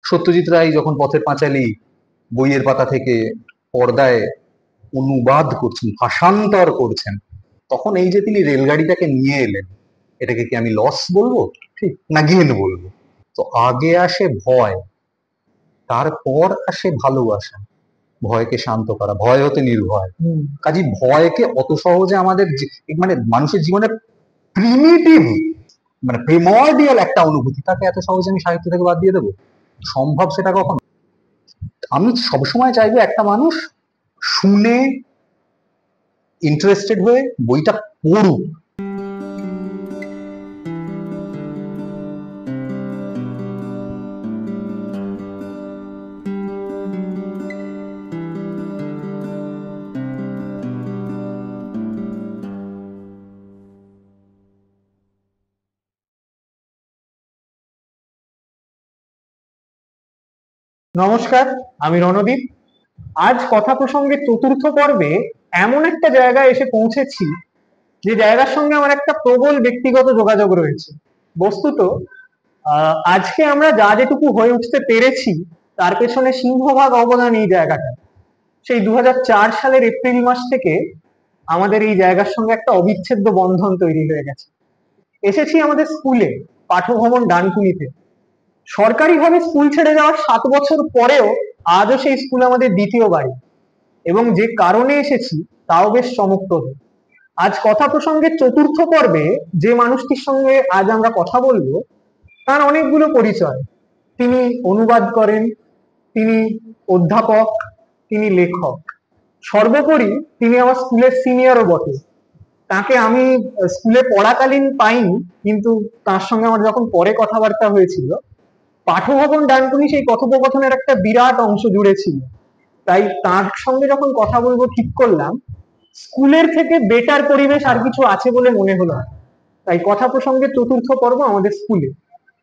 সত্যজিৎ রায় যখন পথের পাঁচালী বইয়ের পাতা থেকে পর্দায় অনুবাদ করছেন, ভাষান্তর করছেন, তখন এই যে তিনি রেলগাড়িটাকে নিয়ে এলেন, এটাকে কি আমি লস বলবো, ঠিক না গেইন বলবো? তো আগে আসে ভয়, তারপর আসে ভালোবাসা, ভয়কে শান্ত করা, ভয় হতে নির্ভয়। কাজে ভয়কে অত সহজে আমাদের মানে মানুষের জীবনে প্রিমিটিভ, মানে প্রিমর্ডিয়াল একটা অনুভূতি, তাকে এত সহজে আমি সাহিত্য থেকে বাদ দিয়ে দেবো? সম্ভব সেটা কখনো? আমি সবসময় চাইবো একটা মানুষ শুনে ইন্টারেস্টেড হয়ে বইটা পড়ুক। নমস্কার, আমি রণদীপ। আজ কথা প্রসঙ্গে চতুর্থ পর্বে এমন একটা জায়গায় এসে পৌঁছেছি যে জায়গার সঙ্গে আমার একটা প্রবল ব্যক্তিগত যোগাযোগ রয়েছে। বস্তুত আজকে আমরা যা যেটুকু হয়ে উঠতে পেরেছি তার পেছনে সিংহভাগ অবদান এই জায়গাটা। সেই 2004 সালের এপ্রিল মাস থেকে আমাদের এই জায়গার সঙ্গে একটা অবিচ্ছেদ্য বন্ধন তৈরি হয়ে গেছে। এসেছি আমাদের স্কুলে, পাঠভবন ডানকুনিতে। সরকারিভাবে স্কুল ছেড়ে যাওয়ার 7 বছর পরেও আজও সেই স্কুল আমাদের দ্বিতীয় বাড়ি, এবং যে কারণে এসেছি তাও বেশ চমকপ্রদ। আজ কথা প্রসঙ্গের চতুর্থ পর্বে যে মানুষটির সঙ্গে আজ আমরা কথা বলবো তার অনেকগুলো পরিচয়। তিনি অনুবাদ করেন, তিনি অধ্যাপক, তিনি লেখক, সর্বোপরি তিনি আমার স্কুলের সিনিয়রও বটে। তাকে আমি স্কুলে পড়াকালীন পাইনি, কিন্তু তার সঙ্গে আমার যখন পরে কথাবার্তা হয়েছিল, পাঠভবন ডানকুনি সেই কথোপকথনের একটা বিরাট অংশ জুড়ে ছিল। তাই তার সঙ্গে যখন কথা বলবো ঠিক করলাম, স্কুলের থেকে বেটার পরিবেশ আর কিছু আছে বলে মনে হলো না। তাই কথা প্রসঙ্গে চতুর্থ পর্ব আমাদের স্কুলে।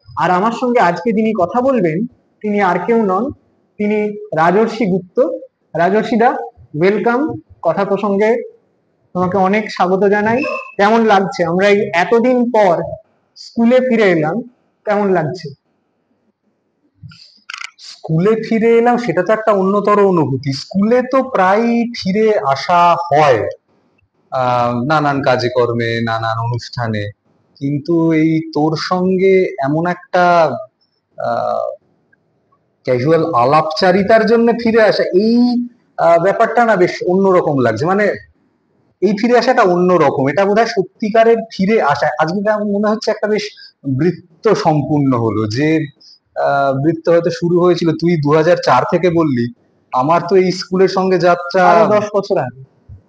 আর আমার সঙ্গে আজকে যিনি কথা বলবেন তিনি আর কেউ নন, তিনি রাজর্ষি গুপ্ত। রাজর্ষি দা, ওয়েলকাম কথা প্রসঙ্গে। তোমাকে অনেক স্বাগত জানাই। কেমন লাগছে, আমরা এই এতদিন পর স্কুলে ফিরে এলাম, কেমন লাগছে? স্কুলে ফিরে এলাম সেটা তো একটা অন্যতর অনুভূতি। স্কুলে তো প্রায় ফিরে আসা হয় নানান কাজে কর্মে, নানান অনুষ্ঠানে, কিন্তু এই তোর সঙ্গে এমন একটা ক্যাজুয়াল আলাপচারিতার জন্য ফিরে আসা, এই ব্যাপারটা না বেশ অন্যরকম লাগছে। মানে এই ফিরে আসাটা অন্যরকম, এটা বোধহয় সত্যিকারের ফিরে আসা। আজকে মনে হচ্ছে একটা বেশ বৃত্ত সম্পূর্ণ হলো, যে বৃত্ত হয়তো শুরু হয়েছিল, তুই 2004 থেকে বললি, আমার তো এই স্কুলের সঙ্গে যাত্রা আরো 10 বছর আগে,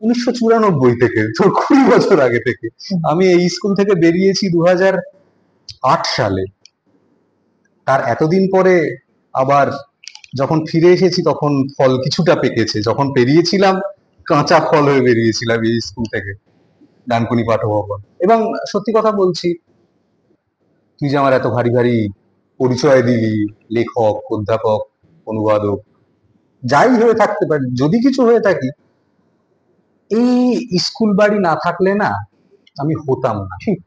1994 থেকে, তোর 20 বছর আগে থেকে। আমি এই স্কুল থেকে বেরিয়েছি 2008 সালে। তার এতদিন পরে আবার যখন ফিরে এসেছি তখন ফল কিছুটা পেকেছে। যখন পেরিয়েছিলাম কাঁচা ফল হয়ে বেরিয়েছিলাম এই স্কুল থেকে, ডানকুনি পাঠভবন। এবং সত্যি কথা বলছি, তুই যে আমার এত ভারী ভারী পরিচয় দিলি, লেখক, অধ্যাপক, অনুবাদক, যাই হয়ে থাকতে পারি, যদি কিছু হয়ে থাকি, এই স্কুল বাড়ি না থাকলে না আমি হতাম না। ঠিক,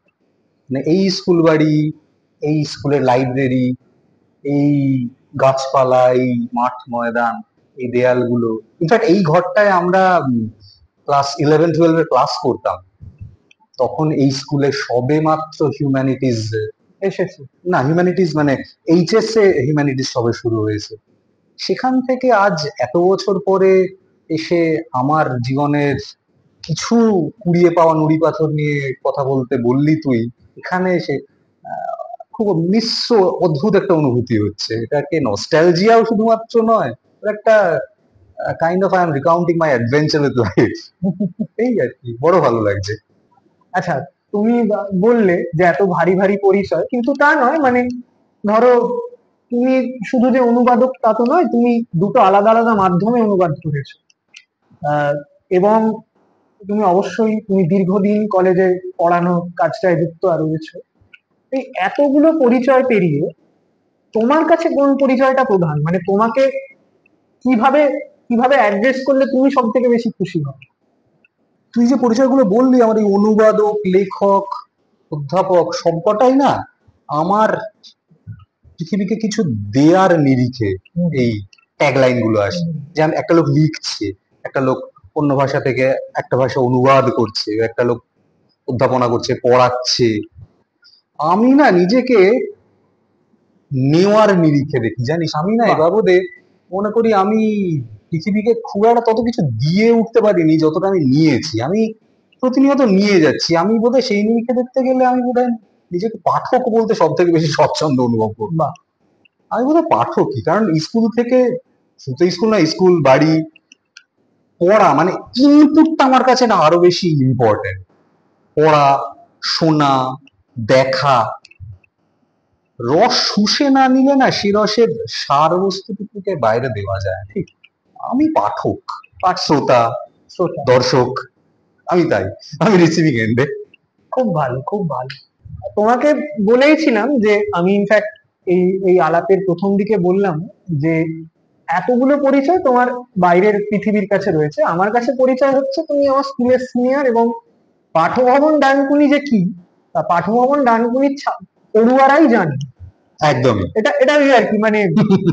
মানে এই স্কুল বাড়ি, এই স্কুলের লাইব্রেরি, এই গাছপালা, এই মাঠ ময়দান, এই দেয়ালগুলো, ইনফ্যাক্ট এই ঘরটায় আমরা ক্লাস 11-12 ক্লাস করতাম, তখন এই স্কুলে সবে মাত্র হিউম্যানিটিজ এসেছি। না, হিউম্যানিটিজ মানে এইচএস এ হিউম্যানিটিজ সবে শুরু হয়েছে। সেখান থেকে আজ এত বছর পরে এসে আমার জীবনের কিছু কুড়িয়ে পাওয়া নুড়ি পাথর নিয়ে কথা বলতে বললি তুই, এখানে এসে খুব মিশ্র অদ্ভুত একটা অনুভূতি হচ্ছে। এটাকে নস্টালজিয়াও শুধুমাত্র নয়, একটা kind of I am recounting my adventure with life. এই আর কি, বড় ভালো লাগছে। আচ্ছা, তুমি বললে যে এত ভারী ভারী পরিচয়, কিন্তু তা নয়। মানে ধরো, তুমি শুধু যে অনুবাদক তা তো নয়, তুমি দুটো আলাদা আলাদা মাধ্যমে অনুবাদ করেছো। আহ, এবং তুমি দীর্ঘদিন কলেজে পড়ানো কাজটায় যুক্ত আর রয়েছো। এই এতগুলো পরিচয় পেরিয়ে তোমার কাছে কোন পরিচয়টা প্রধান? মানে তোমাকে কিভাবে কিভাবে অ্যাড্রেস করলে তুমি সব থেকে বেশি খুশি হও? তুই যে পরিচয়গুলো বললি, আমার এই অনুবাদক, লেখক, অধ্যাপক সবকটাই না আমার পৃথিবীকে কিছু দেয়ার নিরিখে এই ট্যাগলাইন গুলো আসে। যে একটা লোক লিখছে, একটা লোক অন্য ভাষা থেকে একটা ভাষা অনুবাদ করছে, একটা লোক অধ্যাপনা করছে, পড়াচ্ছে। আমি না নিজেকে নেওয়ার নিরিখে দেখি, জানিস। আমি না বাহ। এ বাবদে মনে করি আমি পৃথিবীকে খুব একটা তত কিছু দিয়ে উঠতে পারিনি যতটা আমি নিয়েছি। আমি প্রতিনিয়ত নিয়ে যাচ্ছি। আমি বোধহয় সেই নিরিখে দেখতে গেলে আমি বোধহয় নিজেকে পাঠক বলতে সব থেকে বেশি স্বচ্ছন্দ অনুভব করবো। বাহ। আমি বোধহয় পাঠকই, কারণ স্কুল থেকে, শুধু স্কুল না, স্কুল, বাড়ি, পড়া, মানে ইনপুটটা আমার কাছে না আরো বেশি ইম্পর্টেন্ট। পড়া, শোনা, দেখা, রস শুষে না নিলে না সে রসের সার বস্তুটুকুকে বাইরে দেওয়া যায় না। ঠিক, আমি পাঠক, শ্রোতা, শ্রোতা। দর্শক, আমি তাই, আমি রিসিভিং এন্ডে। খুব ভালো, খুব ভালো। তোমাকে বলেইছিলাম যে আমি ইনফ্যাক্ট এই এই আলাপের প্রথম দিকে বললাম যে এতগুলো পরিচয় তোমার বাইরের পৃথিবীর কাছে রয়েছে, আমার কাছে পরিচয় হচ্ছে তুমি আমার স্কুলের সিনিয়র। এবং পাঠভবন ডানকুনি যে কি, তা পাঠভবন ডানকুনির পড়ুয়ারাই জানে। একদমই। এটা এটা আর কি, মানে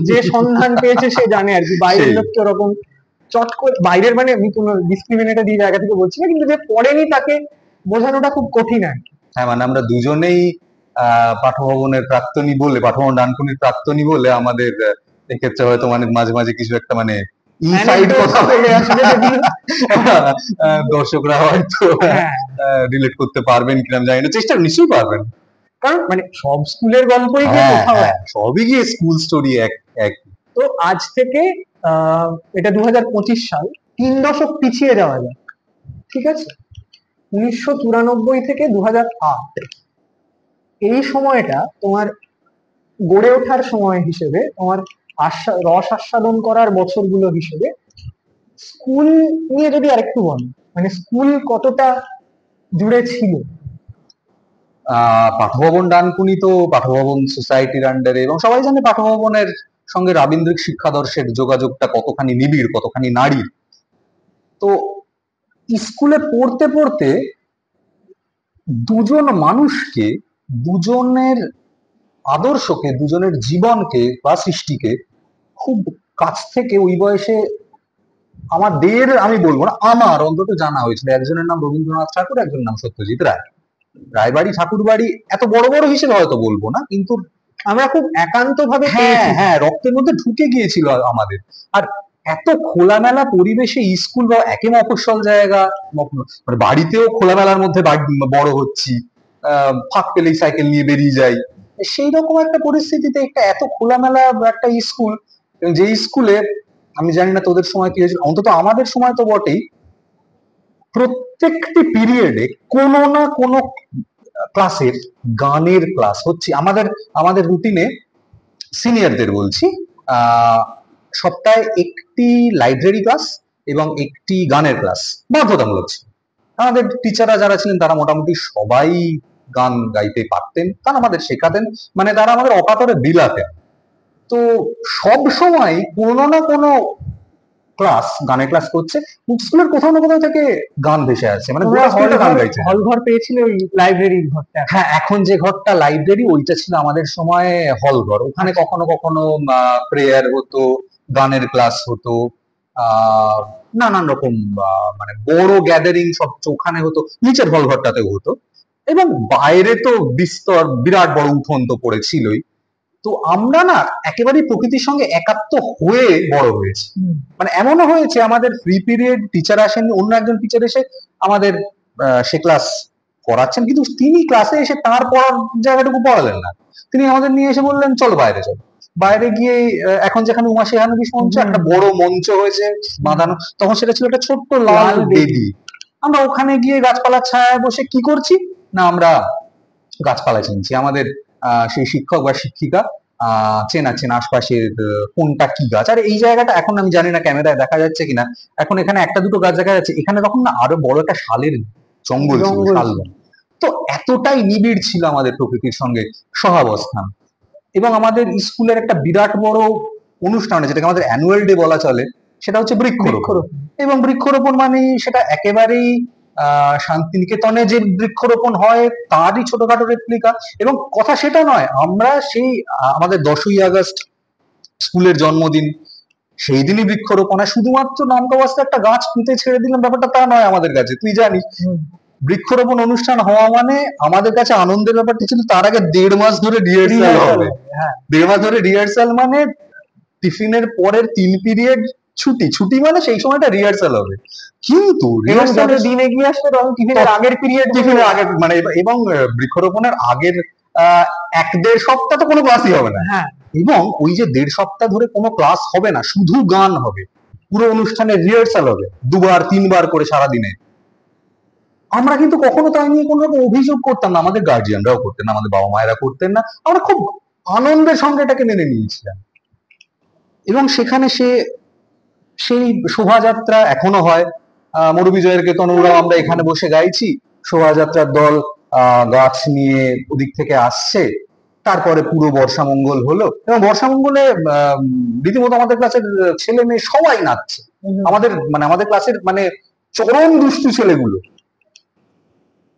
যে সন্ধান পেয়েছে সে জানে আর কি। বাইরের সেই। লোক তো ওরকম চট করে বাইরের, মানে আমি কোনো ডিসক্রিমিনেটর দিয়ে জায়গা থেকে বলছি না, কিন্তু যে পড়েনি তাকে বোঝানোটা খুব কঠিন আর কি। হ্যাঁ, মানে আমরা দুজনেই পাঠভবনের প্রাক্তনী বলে, পাঠভবন ডানকুনির প্রাক্তনী বলে আমাদের এক্ষেত্রে হয়তো মানে মাঝে মাঝে কিছু একটা মানে ইনসাইড Anecdote কথা চলে আসবে যেগুলো। দর্শকরা হয়তো হ্যাঁ, রিলেট করতে পারবেন কিনা আমি জানি না, চেষ্টা নিশ্চয়ই পারবেন। কারণ মানে সব স্কুলের গল্পই যে হ্যাঁ কোথাও হ্যাঁ, এক। সবই গিয়ে স্কুল স্টোরি এক। তো আজ থেকে এটা 2025 সাল, 3 দশক পিছিয়ে যাওয়া যায়, ঠিক আছে? 1994 থেকে 2008, এই সময়টা তোমার গড়ে ওঠার সময় হিসেবে, তোমার রস আস্বাদন করার বছরগুলো হিসেবে স্কুল নিয়ে যদি আরেকটু বলো, মানে স্কুল কতটা জুড়ে ছিল? পাঠভবন ডানকুনি তো পাঠভবন সোসাইটির আন্ডারে, এবং সবাই জানে পাঠভবনের সঙ্গে রাবীন্দ্রিক শিক্ষাদর্শের যোগাযোগটা কতখানি নিবিড়, কতখানি নারী। তো স্কুলে পড়তে পড়তে দুজন মানুষকে, দুজনের আদর্শকে, দুজনের জীবনকে বা সৃষ্টিকে খুব কাছ থেকে ওই বয়সে আমাদের, আমি বলবো না, আমার অন্তত জানা হয়েছিল। একজনের নাম রবীন্দ্রনাথ ঠাকুর, একজনের নাম সত্যজিৎ রায়। রায়বাড়ি ঠাকুরবাড়ি এত বড় বড় হিসেবে হয়তো বলবো না, কিন্তু আমরা খুব একান্ত ভাবে হ্যাঁ পেয়েছি। হ্যাঁ, রক্তের মধ্যে ঢুকে গিয়েছিল আমাদের। আর এত খোলামেলা পরিবেশে স্কুল, বা একে মফস্বল জায়গা, মানে বাড়িতেও খোলামেলার মধ্যে বড় হচ্ছি, ফাঁক পেলেই সাইকেল নিয়ে বেরিয়ে যাই, সেই রকম একটা পরিস্থিতিতে একটা এত খোলামেলা একটা স্কুল, এবং যে স্কুলে, আমি জানি না তোদের সময় কি হয়েছিল, অন্তত আমাদের সময় তো বটেই, প্রত্যেকটি পিরিয়ডে কোনো না কোনো ক্লাসের গানের ক্লাস হচ্ছে। আমাদের আমাদের রুটিনে, সিনিয়রদের বলছি, সপ্তাহে একটি লাইব্রেরি ক্লাস এবং একটি গানের ক্লাস বাধ্যতামূলক ছিল। আমাদের টিচাররা যারা ছিলেন তারা মোটামুটি সবাই গান গাইতে পারতেন, তারা আমাদের শেখাতেন, মানে তারা আমাদের অকাতরে বিলাতেন। তো সব সময় কোনো না কোনো ক্লাস, গানের ক্লাস করছে, স্কুলের কোথাও না কোথাও থেকে গান ভেসে আছে, মানে গোটা স্কুলটা গান গাইছে। হল ঘর পেয়েছিলে ওই লাইব্রেরির ঘরটা? হ্যাঁ, এখন যে ঘরটা লাইব্রেরি, ওইটা ছিল আমাদের সময় হল ঘর। ওখানে কখনো কখনো প্রেয়ার হতো, গানের ক্লাস হতো, নানান রকম মানে বড় গ্যাদারিং সব ওখানে হতো, নিচের হল ঘরটাতেও হতো। এবং বাইরে তো বিস্তর বিরাট বড় উঠোন তো পড়েছিলই। তো আমরা না একেবারেই প্রকৃতির সঙ্গে একাত্ম হয়ে বড় হয়েছি। মানে এমনও হয়েছে আমাদের ফ্রি পিরিয়ড টিচার আসেননি, অন্য একজন টিচার এসে আমাদের সে ক্লাস পড়াচ্ছেন, কিন্তু তিনি ক্লাসে এসে তার পড়ার জায়গাটুকু পড়ালেন না। তিনি আমাদের নিয়ে এসে বললেন চলো বাইরে চলো। বাইরে গিয়ে এখন যেখানে উমা শেহানবীশ মঞ্চ, একটা বড় মঞ্চ হয়েছে বাঁধানো, তখন সেটা ছিল একটা ছোট্ট লাল বেদি। আমরা ওখানে গিয়ে গাছপালার ছায়ায় বসে কি করছি না, আমরা গাছপালা চিনছি। আমাদের সেই শিক্ষক বা শিক্ষিকা চেনাচ্ছেন আশপাশের কোনটা কি গাছ। আর এই জায়গাটা এখন আমি জানি না ক্যামেরায় দেখা যাচ্ছে কিনা, এখন এখানে একটা দুটো গাছ দেখা যাচ্ছে, এখানে তখন না আরো বড় একটা শালের জঙ্গল ছিল, শালবন। তো এতটাই নিবিড় ছিল আমাদের প্রকৃতির সঙ্গে সহাবস্থান। এবং আমাদের স্কুলের একটা বিরাট বড় অনুষ্ঠান, যেটাকে আমাদের অ্যানুয়াল ডে বলা চলে, সেটা হচ্ছে বৃক্ষরোপণ। এবং বৃক্ষরোপণ মানে সেটা একেবারেই শান্তিনিকেতনে যে বৃক্ষরোপণ হয় তারই ছোটখাটো রেপ্লিকা। এবং কথা সেটা নয়, আমরা সেই আমাদের 10ই আগস্ট স্কুলের জন্মদিন, সেই দিনই বৃক্ষরোপণ হয়, শুধুমাত্র নামকা বাস্তে একটা গাছ পুঁতে ছেড়ে দিলাম ব্যাপারটা তা নয় আমাদের কাছে, তুই জানিস। বৃক্ষরোপণ অনুষ্ঠান হওয়া মানে আমাদের কাছে আনন্দের ব্যাপারটা ছিল তার আগে 1.5 মাস ধরে রিহার্সাল হবে। হ্যাঁ 1.5 মাস ধরে রিহার্সাল মানে টিফিনের পরের 3 পিরিয়ড ছুটি, ছুটি মানে সেই সময়টা রিহার্সাল হবে। কিন্তু এবং যত রিহার্সালের দিন এগিয়ে আসতো তখন টিফিনের আগের পিরিয়ড টিফিনের আগের মানে এবং বৃক্ষরোপণের আগের 1-1.5 সপ্তাহ তো কোনো ক্লাসই হবে না। হ্যাঁ এবং ওই যে 1.5 সপ্তাহ ধরে কোনো ক্লাস হবে না, শুধু গান হবে, পুরো অনুষ্ঠানের রিহার্সাল হবে 2-3 বার করে সারাদিনে। আমরা কিন্তু কখনো তাই নিয়ে কোনো রকম অভিযোগ করতাম না, আমাদের গার্জিয়ানরাও করতেন না, আমাদের বাবা মায়েরা করতেন না, আমরা খুব আনন্দের সঙ্গে এটাকে মেনে নিয়েছিলাম। এবং সেখানে সেই শোভাযাত্রা এখনো হয়, মরুবিজয়ের কীর্তনগুলো আমরা এখানে বসে গাইছি, শোভাযাত্রার দল গাছ নিয়ে ওদিক থেকে আসছে, তারপরে পুরো বর্ষামঙ্গল হলো, এবং বর্ষামঙ্গলে রীতিমতো আমাদের ক্লাসের ছেলে মেয়ে সবাই নাচছে। আমাদের ক্লাসের মানে চরম দুষ্টু ছেলেগুলো,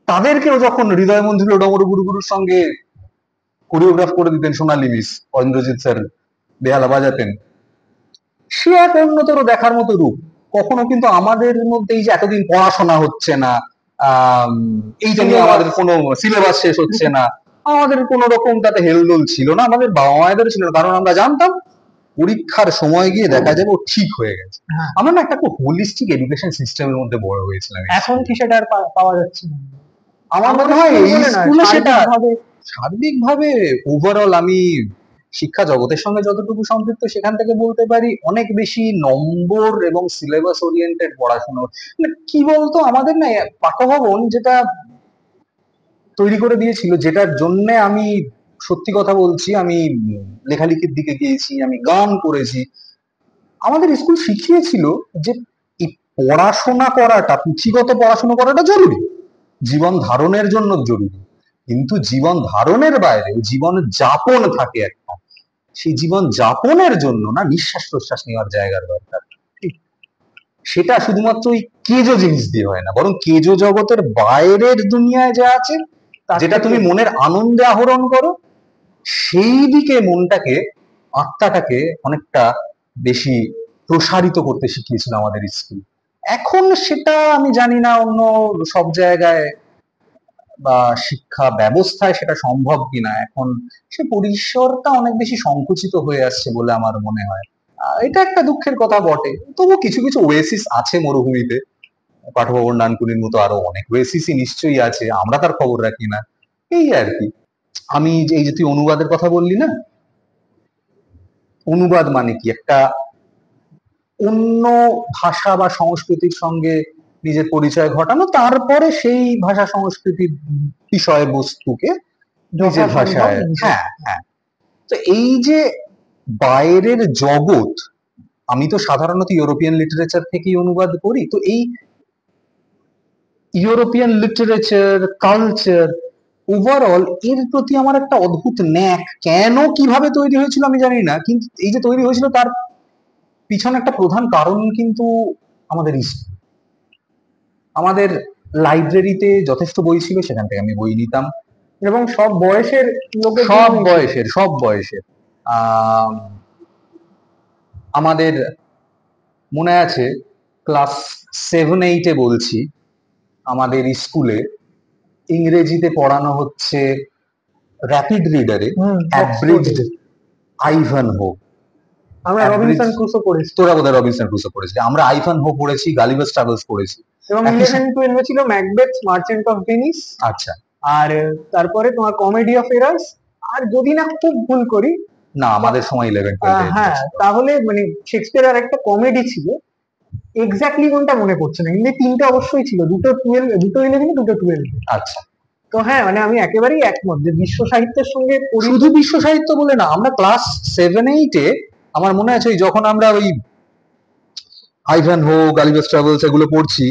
তাদেরকেও যখন হৃদয় মন্দির ডমরু গুরুগুরুর সঙ্গে কোরিওগ্রাফ করে দিতেন সোনালী মিস, অরিন্দ্রজিৎ স্যার বেহালা বাজাতেন, সে এক অন্যতর দেখার মতো রূপ। কখনো কিন্তু আমাদের মধ্যে এই যে এতদিন পড়াশোনা হচ্ছে না, এইটা নিয়ে আমাদের কোনো সিলেবাস শেষ হচ্ছে না, আমাদের কোনো রকম তাতে হেলদোল ছিল না, আমাদের বাবা মায়েদেরও ছিল না, কারণ আমরা জানতাম পরীক্ষার সময় গিয়ে দেখা যাবে ও ঠিক হয়ে গেছে। হ্যাঁ। আমরা না একটা খুব হোলিস্টিক এডুকেশন সিস্টেমের মধ্যে বড় হয়েছিলাম। এখন কি সেটা আর পাওয়া যাচ্ছে না? আমার মনে হয় এই স্কুলে সেটা সার্বিকভাবে ওভারঅল আমি শিক্ষা জগতের সঙ্গে যতটুকু সম্পৃক্ত সেখান থেকে বলতে পারি অনেক বেশি নম্বর এবং সিলেবাস ওরিয়েন্টেড পড়াশোনা। মানে কি বলতো, আমাদের না পাঠভবন যেটা তৈরি করে দিয়েছিল, যেটার জন্য আমি সত্যি কথা বলছি, আমি লেখালেখির দিকে গিয়েছি, আমি গান করেছি, আমাদের স্কুল শিখিয়েছিল যে এই পড়াশোনা করাটা, পুঁথিগত পড়াশোনা করাটা জরুরি, জীবন ধারণের জন্য জরুরি, কিন্তু জীবন ধারণের বাইরে জীবন যাপন থাকে একটা, সেই জীবন যাপনের জন্য না নিঃশ্বাস প্রশ্বাস নেওয়ার জায়গার দরকার। সেটা শুধুমাত্র ওই কেজো জিনিস দিয়ে হয় না, বরং কেজো জগতের বাইরের দুনিয়ায় যা আছে, যেটা তুমি মনের আনন্দে আহরণ করো, সেই দিকে মনটাকে, আত্মাটাকে অনেকটা বেশি প্রসারিত করতে শিখিয়েছিল আমাদের স্কুল। এখন সেটা আমি জানি না অন্য সব জায়গায় বা শিক্ষা ব্যবস্থায় সেটা সম্ভব কিনা, এখন সে পরিসরটা অনেক বেশি সংকুচিত হয়ে আসছে বলে আমার মনে হয়। এটা একটা দুঃখের কথা বটে, তবু কিছু কিছু ওয়েসিস আছে মরুভূমিতে, পাঠভবন ডানকুনির মতো আরো অনেক ওয়েসিসই নিশ্চয়ই আছে, আমরা তার খবর রাখি না, এই আর কি। আমি এই যে তুই অনুবাদের কথা বললি না, অনুবাদ মানে কি, একটা অন্য ভাষা বা সংস্কৃতির সঙ্গে নিজের পরিচয় ঘটানো, তারপরে সেই ভাষা সংস্কৃতির বিষয়বস্তুকে নিজের ভাষায়, হ্যাঁ হ্যাঁ। তো এই যে বাইরের জগৎ, আমি তো সাধারণত ইউরোপিয়ান লিটারেচার থেকেই অনুবাদ করি, তো এই ইউরোপিয়ান লিটারেচার, কালচার, ওভারঅল এর প্রতি আমার একটা অদ্ভুত ন্যাক, কেন কিভাবে তৈরি হয়েছিল আমি জানি না, কিন্তু এই যে তৈরি হয়েছিল তার পিছনে একটা প্রধান কারণ কিন্তু আমাদের স্কুল। আমাদের লাইব্রেরিতে যথেষ্ট বই ছিল, সেখান থেকে আমি বই নিতাম, এবং সব বয়সের লোকের, সব বয়সের। আমাদের মনে আছে ক্লাস 7-8-এ বলছি, আমাদের স্কুলে ইংরেজিতে পড়ানো হচ্ছে র্যাপিড রিডারে অ্যাব্রিজড আইভানহো। আমরা রবিনসন ক্রুসো পড়েছি। তোরা বোধহয় রবিনসন ক্রুসো পড়েছিস, আমরা আইভানহো পড়েছি, গালিভার্স ট্রাভেলস পড়েছি। এবং 11-12 ছিল ম্যাকবেথ, মার্চেন্ট অফ ভেনিস। আচ্ছা। আর তারপরে তোমার কমেডি অফ এরার্স, আর যদি না খুব ভুল করি, না আমাদের সময় 11-12, হ্যাঁ তাহলে মানে শেক্সপিয়ার আর একটা কমেডি ছিল, এক্স্যাক্টলি কোনটা মনে পড়ছে না, কিন্তু তিনটে অবশ্যই ছিল, দুটো 11, দুটো 12। আচ্ছা। তো হ্যাঁ, মানে আমি একেবারেই একমত যে বিশ্ব সাহিত্যের সঙ্গে, শুধু বিশ্ব সাহিত্য বলে না, আমরা ক্লাস 7-8-এ আমার মনে আছে যখন আমরা ওই আইভানহো, গালিভার্স ট্রাভেলস এগুলো পড়ছি,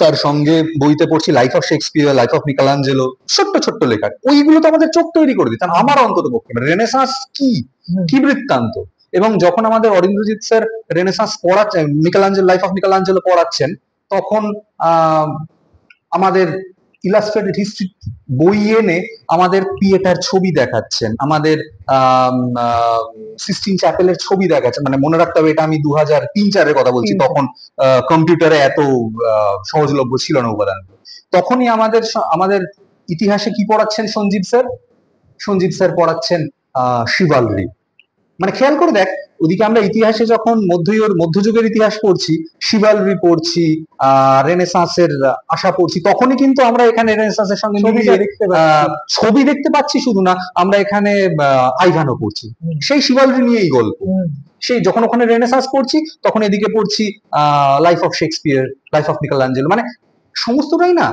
তার সঙ্গে বইতে পড়ছি life of Shakespeare, life of Michelangelo, ছোট্ট ছোট্ট লেখা, ওইগুলো তো আমাদের চোখ তৈরি করে দিতাম, আমার অন্তত পক্ষে রেনেসাঁস কি বৃত্তান্ত। এবং যখন আমাদের অরিন্দ্রজিৎ স্যার রেনেসাঁস পড়াচ্ছেন, লাইফ অফ মিকেলাঞ্জেলো পড়াচ্ছেন, তখন আমাদের ইলাস্ট্রেটেড হিস্ট্রি বই এনে আমাদের পিয়েটার ছবি দেখাচ্ছেন, আমাদের সিস্টিন চ্যাপেলের ছবি দেখাচ্ছেন। মানে মনে রাখতে হবে এটা আমি 2003-4-এর কথা বলছি, তখন কম্পিউটারে এত সহজলভ্য ছিল না উপাদান। তখনই আমাদের আমাদের ইতিহাসে কি পড়াচ্ছেন সঞ্জীব স্যার? সঞ্জীব স্যার পড়াচ্ছেন শিভালরি। মানে খেয়াল করে দেখ, ওদিকে আমরা ইতিহাসে যখন মধ্যযুগের ইতিহাস পড়ছি, শিভালরি পড়ছি, রেনেসাঁসের আশা পড়ছি, তখনই কিন্তু আমরা এখানে রেনেসাঁসের সঙ্গে ছবি দেখতে পাচ্ছি। শুধু না, আমরা এখানে আইভানও পড়ছি, সেই শিভালরি নিয়েই গল্প। সেই যখন ওখানে রেনেসাঁস পড়ছি, তখন এদিকে পড়ছি life of Shakespeare, life of Michelangelo. মানে সমস্তটাই না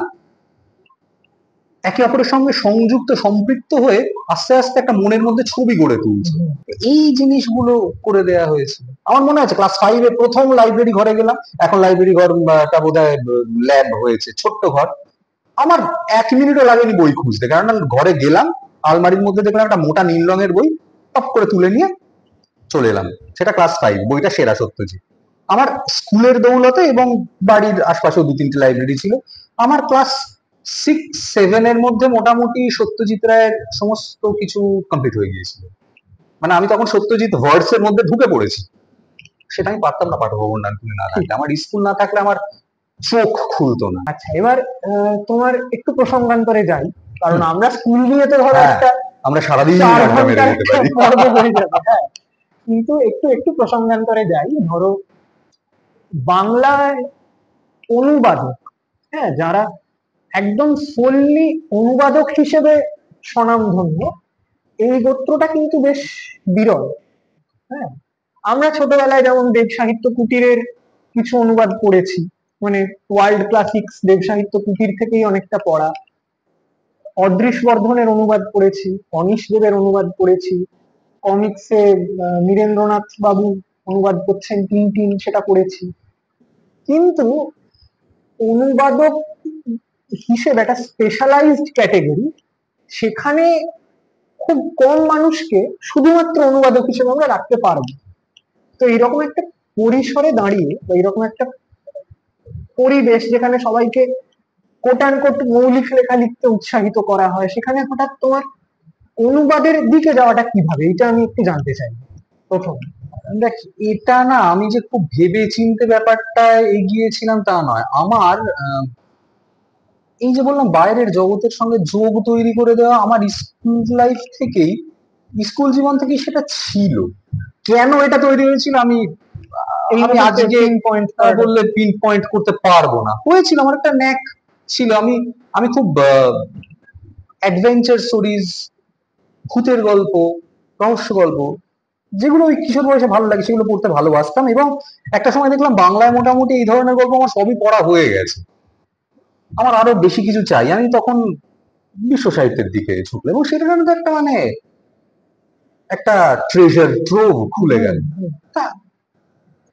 একে অপরের সঙ্গে সংযুক্ত, সম্পৃক্ত হয়ে আস্তে আস্তে একটা মনের মধ্যে ছবি গড়ে তুলছে। এই জিনিসগুলো করে দেয়া হয়েছে। আমার মনে আছে ক্লাস 5-এ প্রথম লাইব্রেরি ঘরে গেলাম। এখন লাইব্রেরি ঘরটা বোধহয় ল্যাব হয়েছে, ছোট্ট ঘর। আমার 1 মিনিটও লাগেনি বই খুঁজতে, কারণ আমি ঘরে গেলাম, আলমারির মধ্যে দেখলাম একটা মোটা নীল রঙের বই, টপ করে তুলে নিয়ে চলে এলাম। সেটা ক্লাস 5, বইটা সেরা সত্যজিৎ। আমার স্কুলের দৌলতে এবং বাড়ির আশপাশেও 2-3টে লাইব্রেরি ছিল। আমার ক্লাস 6-7-এর মধ্যে মোটামুটি সত্যজিৎ রায়ের সমস্ত কিছু কমপ্লিট হয়ে গিয়েছিল। মানে আমি তখন সত্যজিৎ ভার্সের মধ্যে ঢুকে পড়েছি। সেটা আমি পারতাম না পাঠভবন ডানকুনি না থাকলে, আমার স্কুল না থাকলে আমার চোখ খুলতো না। আচ্ছা, এবার তোমার একটু প্রসঙ্গান্তরে যাই, কারণ আমরা স্কুল নিয়ে তো ধরো একটা আমরা সারাদিন আড্ডা মেরে যেতে পারি। হ্যাঁ, কিন্তু একটু একটু প্রসঙ্গান্তরে যাই। ধরো বাংলায় অনুবাদক, হ্যাঁ, যারা একদম ফুললি অনুবাদক হিসেবে স্বনামধন্য, এই গোত্রটা কিন্তু বেশ বিরল। হ্যাঁ, আমরা ছোটবেলায় যেমন দেব সাহিত্য কুটিরের কিছু অনুবাদ পড়েছি, মানে ওয়ার্ল্ড ক্লাসিক্স দেব সাহিত্য কুটির থেকেই অনেকটা পড়া। অদৃশ বর্ধনের অনুবাদ পড়েছি, অনিশ দেবের অনুবাদ পড়েছি, কমিক্সে নীরেন্দ্রনাথ বাবু অনুবাদ করছেন টিনটিন, সেটা পড়েছি। কিন্তু অনুবাদক হিসেবে একটা স্পেশালাইজড ক্যাটেগরি, সেখানে খুব কম মানুষকে শুধুমাত্র অনুবাদক হিসেবে আমরা রাখতে পারবো। তো এইরকম একটা পরিসরে দাঁড়িয়ে, বা এইরকম একটা পরিবেশ যেখানে সবাইকে কোট অ্যান্ড কোট মৌলিক লেখা লিখতে উৎসাহিত করা হয়, সেখানে হঠাৎ তোমার অনুবাদের দিকে যাওয়াটা কিভাবে, এটা আমি একটু জানতে চাই প্রথম। দেখ, এটা না আমি যে খুব ভেবে চিন্তে ব্যাপারটা এগিয়েছিলাম তা নয়। আমার এই যে বললাম বাইরের জগতের সঙ্গে যোগ তৈরি করে দেওয়া, আমার স্কুল লাইফ থেকেই, স্কুল জীবন থেকেই সেটা ছিল। কেন এটা তৈরি হয়েছিল আমি আমি আজকে বললে পিন পয়েন্ট করতে পারবো না। হয়েছিল, আমার একটা ন্যাক ছিল। আমি আমি খুব অ্যাডভেঞ্চার স্টোরিজ, ভূতের গল্প, রহস্য গল্প, যেগুলো ওই কিশোর বয়সে ভালো লাগে সেগুলো পড়তে ভালোবাসতাম। এবং একটা সময় দেখলাম বাংলায় মোটামুটি এই ধরনের গল্প আমার সবই পড়া হয়ে গেছে, আমার আরো বেশি কিছু চাই। আমি তখন বিশ্ব সাহিত্যের দিকে ঝুঁকলাম, এবং সেটা কিন্তু একটা মানে একটা ট্রেজার ট্রোভ খুলে গেল।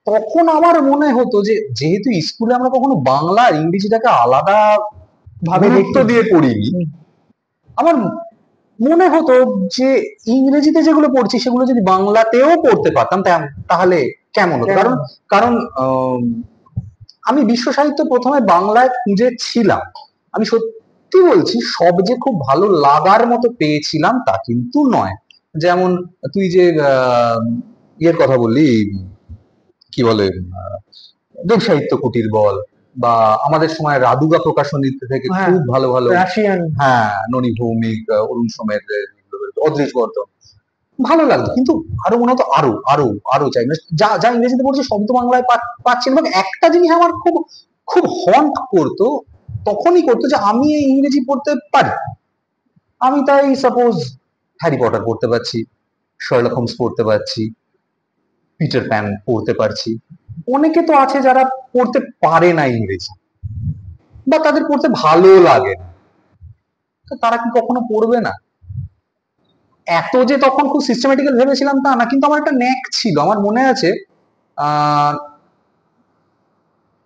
তখন আমার মনে হতো যে যেহেতু স্কুলে আমরা কখনো বাংলা আর ইংরেজিটাকে আলাদা ভাবে গুরুত্ব দিয়ে পড়িনি, আমার মনে হতো যে ইংরেজিতে যেগুলো পড়ছি সেগুলো যদি বাংলাতেও পড়তে পারতাম তাহলে কেমন হতো। কারণ কারণ আমি বিশ্ব সাহিত্য প্রথমে বাংলায় খুঁজেছিলাম। আমি সত্যি বলছি, সব যে খুব ভালো লাগার মতো পেয়েছিলাম তা কিন্তু নয়। যেমন তুই যে ইয়ের কথা বললি, কি বলে, দেব সাহিত্য কুটির বল, বা আমাদের সময় রাদুগা প্রকাশনী থেকে খুব ভালো ভালো রাশিয়ান, হ্যাঁ, ননী ভৌমিক, অরুণ সোমের, অদৃশ বর্ধন, ভালো লাগতো। কিন্তু আরো মনে হতো আরো আরো আরো চাই। যা যা ইংরেজিতে পড়ছে সব তো বাংলায় পাচ্ছি না। এবং একটা জিনিস আমার খুব খুব হন্ট করতো, তখনই করতো, যে আমি এই ইংরেজি পড়তে পারি। আমি তাই সাপোজ হ্যারি পটার পড়তে পারছি, শার্লক হোমস পড়তে পারছি, পিটার প্যান পড়তে পারছি। অনেকে তো আছে যারা পড়তে পারে না ইংরেজি, বা তাদের পড়তে ভালো লাগে না, তো তারা কি কখনো পড়বে না? এত যে তখন খুব সিস্টেমেটিক্যাল ভেবেছিলাম তা না, কিন্তু আমার একটা ন্যাক ছিল। আমার মনে আছে